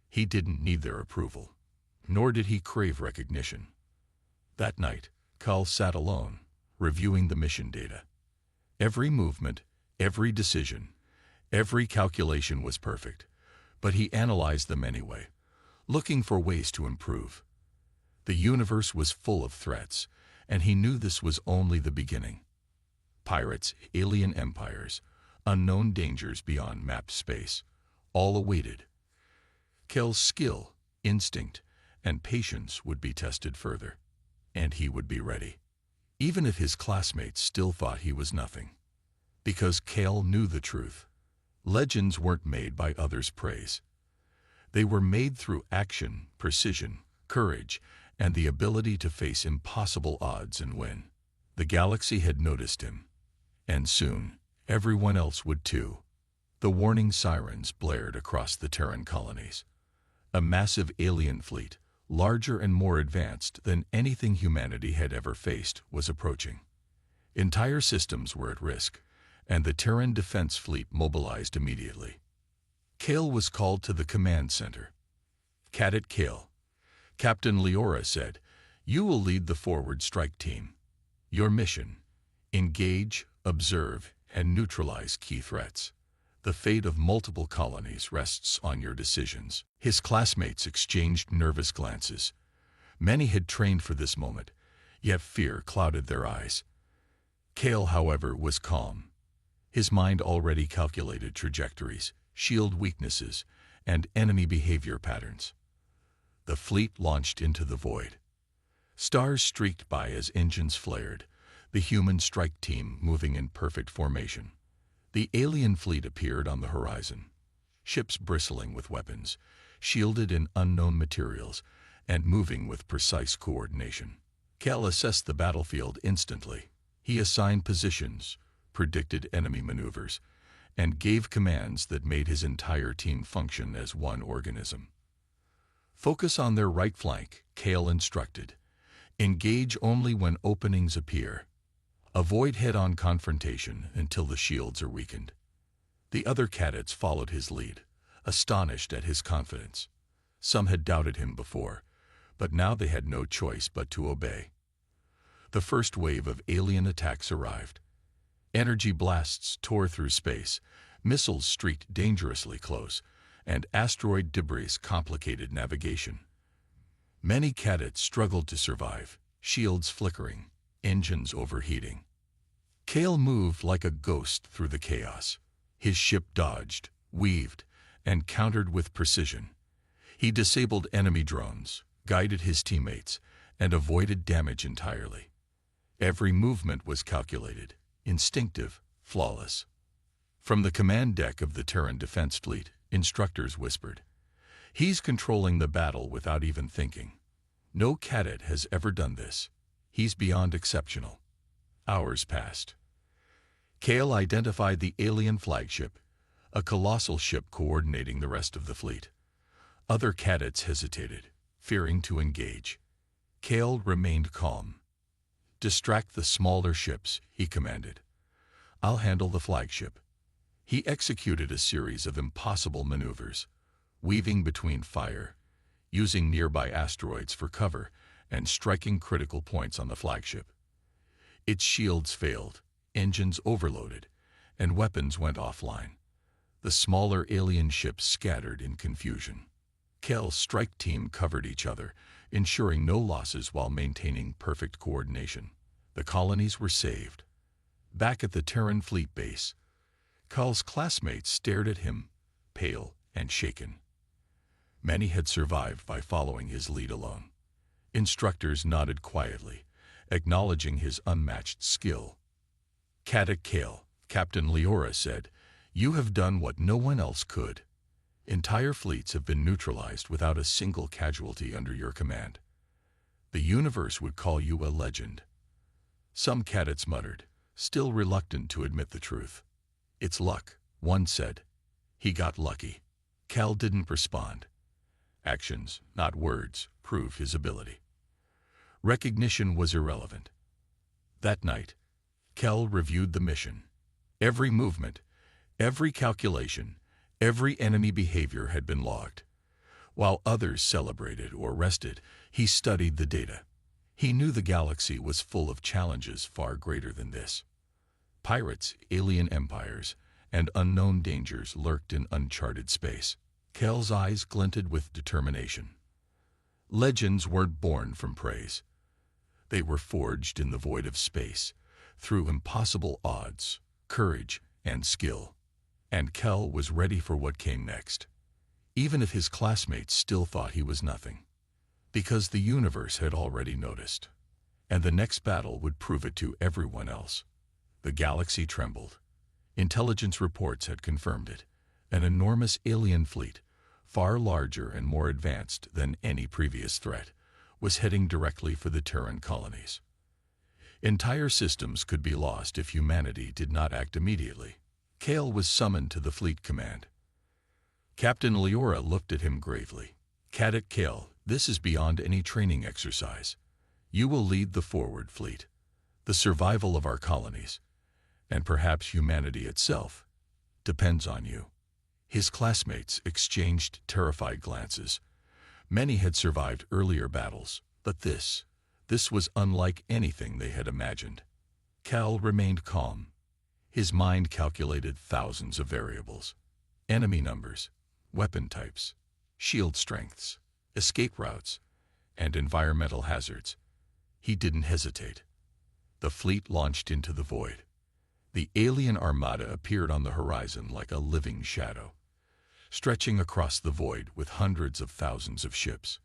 He didn't need their approval, nor did he crave recognition. That night, Kal sat alone, reviewing the mission data. Every movement, every decision, every calculation was perfect, but he analyzed them anyway, looking for ways to improve. The universe was full of threats, and he knew this was only the beginning. Pirates, alien empires, unknown dangers beyond mapped space, all awaited. Kel's skill, instinct, and patience would be tested further, and he would be ready, even if his classmates still thought he was nothing. Because Kale knew the truth. Legends weren't made by others' praise. They were made through action, precision, courage, and the ability to face impossible odds and win. The galaxy had noticed him, and soon everyone else would too. The warning sirens blared across the Terran colonies. A massive alien fleet, larger and more advanced than anything humanity had ever faced, was approaching. Entire systems were at risk, and the Terran defense fleet mobilized immediately. Kale was called to the command center. "Cadet Kale," Captain Leora said, "you will lead the forward strike team. Your mission: engage, observe, and neutralize key threats. The fate of multiple colonies rests on your decisions." His classmates exchanged nervous glances. Many had trained for this moment, yet fear clouded their eyes. Kale, however, was calm. His mind already calculated trajectories, shield weaknesses, and enemy behavior patterns. The fleet launched into the void. Stars streaked by as engines flared, the human strike team moving in perfect formation. The alien fleet appeared on the horizon, ships bristling with weapons, shielded in unknown materials, and moving with precise coordination. Cal assessed the battlefield instantly. He assigned positions, predicted enemy maneuvers, and gave commands that made his entire team function as one organism. "Focus on their right flank," Kale instructed. "Engage only when openings appear. Avoid head-on confrontation until the shields are weakened." The other cadets followed his lead, astonished at his confidence. Some had doubted him before, but now they had no choice but to obey. The first wave of alien attacks arrived. Energy blasts tore through space, missiles streaked dangerously close, and asteroid debris complicated navigation. Many cadets struggled to survive, shields flickering, engines overheating. Kale moved like a ghost through the chaos. His ship dodged, weaved, and countered with precision. He disabled enemy drones, guided his teammates, and avoided damage entirely. Every movement was calculated, instinctive, flawless. From the command deck of the Terran Defense Fleet, instructors whispered, "He's controlling the battle without even thinking. No cadet has ever done this. He's beyond exceptional." Hours passed. Kale identified the alien flagship, a colossal ship coordinating the rest of the fleet. Other cadets hesitated, fearing to engage. Kale remained calm. "Distract the smaller ships," he commanded. "I'll handle the flagship." He executed a series of impossible maneuvers, weaving between fire, using nearby asteroids for cover, and striking critical points on the flagship. Its shields failed, engines overloaded, and weapons went offline. The smaller alien ships scattered in confusion. Kel's strike team covered each other, ensuring no losses while maintaining perfect coordination. The colonies were saved. Back at the Terran fleet base, Kal's classmates stared at him, pale and shaken. Many had survived by following his lead alone. Instructors nodded quietly, acknowledging his unmatched skill. "Cadet Kale," Captain Leora said, You have done what no one else could. Entire fleets have been neutralized without a single casualty under your command. The universe would call you a legend. Some cadets muttered, still reluctant to admit the truth. It's luck, one said. He got lucky. Cal didn't respond. Actions, not words, proved his ability. Recognition was irrelevant. That night, Cal reviewed the mission. Every movement, every calculation, every enemy behavior had been logged. While others celebrated or rested, he studied the data. He knew the galaxy was full of challenges far greater than this. Pirates, alien empires, and unknown dangers lurked in uncharted space. Cal's eyes glinted with determination. Legends weren't born from praise. They were forged in the void of space, through impossible odds, courage, and skill. And Cal was ready for what came next, even if his classmates still thought he was nothing. Because the universe had already noticed, and the next battle would prove it to everyone else. The galaxy trembled. Intelligence reports had confirmed it. An enormous alien fleet, far larger and more advanced than any previous threat, was heading directly for the Terran colonies. Entire systems could be lost if humanity did not act immediately. Cal was summoned to the fleet command. Captain Leora looked at him gravely. Cadet Cal, this is beyond any training exercise. You will lead the forward fleet, the survival of our colonies, and perhaps humanity itself, depends on you. His classmates exchanged terrified glances. Many had survived earlier battles, but this was unlike anything they had imagined. Cal remained calm. His mind calculated thousands of variables. Enemy numbers, weapon types, shield strengths, escape routes, and environmental hazards. He didn't hesitate. The fleet launched into the void. The alien armada appeared on the horizon like a living shadow, stretching across the void with hundreds of thousands of ships.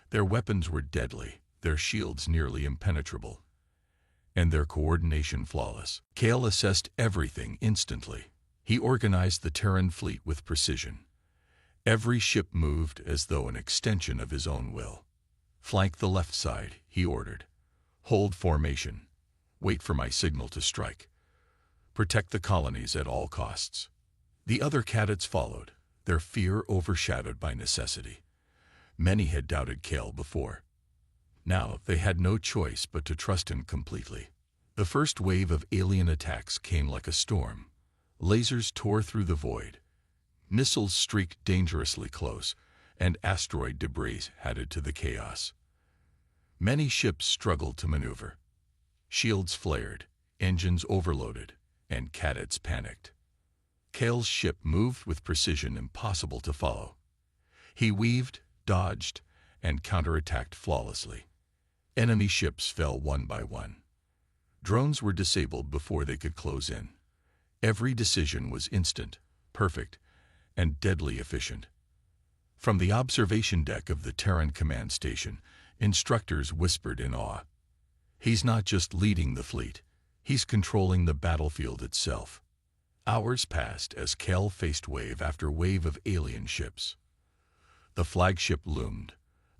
Their weapons were deadly, their shields nearly impenetrable, and their coordination flawless. Cal assessed everything instantly. He organized the Terran fleet with precision. Every ship moved as though an extension of his own will. Flank the left side, he ordered. Hold formation. Wait for my signal to strike. Protect the colonies at all costs. The other cadets followed, their fear overshadowed by necessity. Many had doubted Cal before. Now they had no choice but to trust him completely. The first wave of alien attacks came like a storm. Lasers tore through the void. Missiles streaked dangerously close, and asteroid debris added to the chaos. Many ships struggled to maneuver. Shields flared, engines overloaded, and cadets panicked. Cal's ship moved with precision impossible to follow. He weaved, dodged, and counterattacked flawlessly. Enemy ships fell one by one. Drones were disabled before they could close in. Every decision was instant, perfect, and deadly efficient. From the observation deck of the Terran command station, instructors whispered in awe. He's not just leading the fleet, he's controlling the battlefield itself. Hours passed as Cal faced wave after wave of alien ships. The flagship loomed,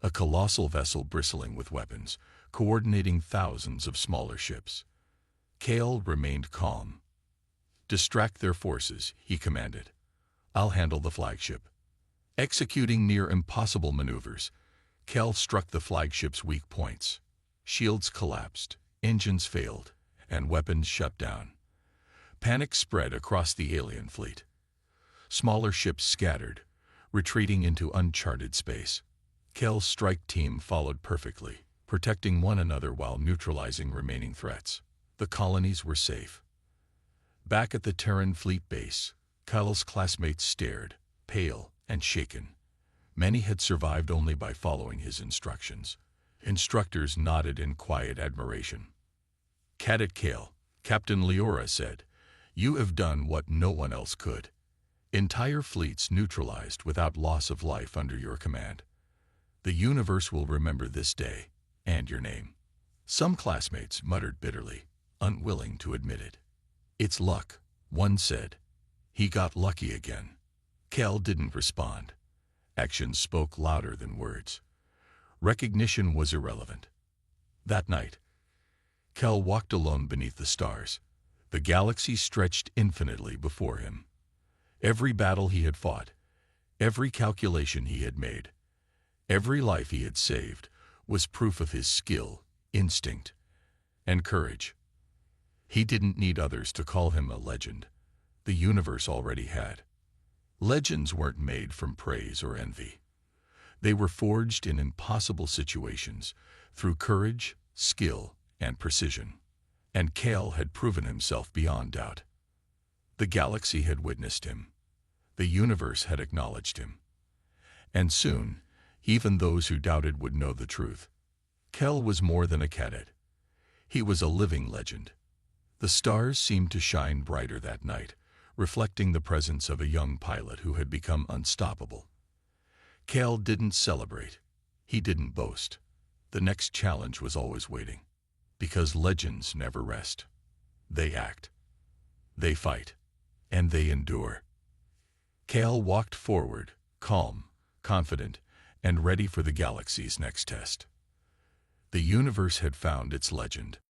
a colossal vessel bristling with weapons, coordinating thousands of smaller ships. Cal remained calm. Distract their forces, he commanded. I'll handle the flagship. Executing near impossible maneuvers, Cal struck the flagship's weak points. Shields collapsed, engines failed, and weapons shut down. Panic spread across the alien fleet. Smaller ships scattered, retreating into uncharted space. Cal's strike team followed perfectly, protecting one another while neutralizing remaining threats. The colonies were safe. Back at the Terran fleet base, Cal's classmates stared, pale and shaken. Many had survived only by following his instructions. Instructors nodded in quiet admiration. Cadet Cal, Captain Leora said, "You have done what no one else could. Entire fleets neutralized without loss of life under your command. The universe will remember this day, and your name." Some classmates muttered bitterly, unwilling to admit it. "It's luck," one said. He got lucky again. Cal didn't respond. Actions spoke louder than words. Recognition was irrelevant. That night, Cal walked alone beneath the stars. The galaxy stretched infinitely before him. Every battle he had fought, every calculation he had made, every life he had saved was proof of his skill, instinct, and courage. He didn't need others to call him a legend. The universe already had. Legends weren't made from praise or envy. They were forged in impossible situations through courage, skill, and precision. And Cal had proven himself beyond doubt. The galaxy had witnessed him. The universe had acknowledged him. And soon, even those who doubted would know the truth. Cal was more than a cadet. He was a living legend. The stars seemed to shine brighter that night, reflecting the presence of a young pilot who had become unstoppable. Cal didn't celebrate. He didn't boast. The next challenge was always waiting. Because legends never rest. They act. They fight. And they endure. Cal walked forward, calm, confident, and ready for the galaxy's next test. The universe had found its legend.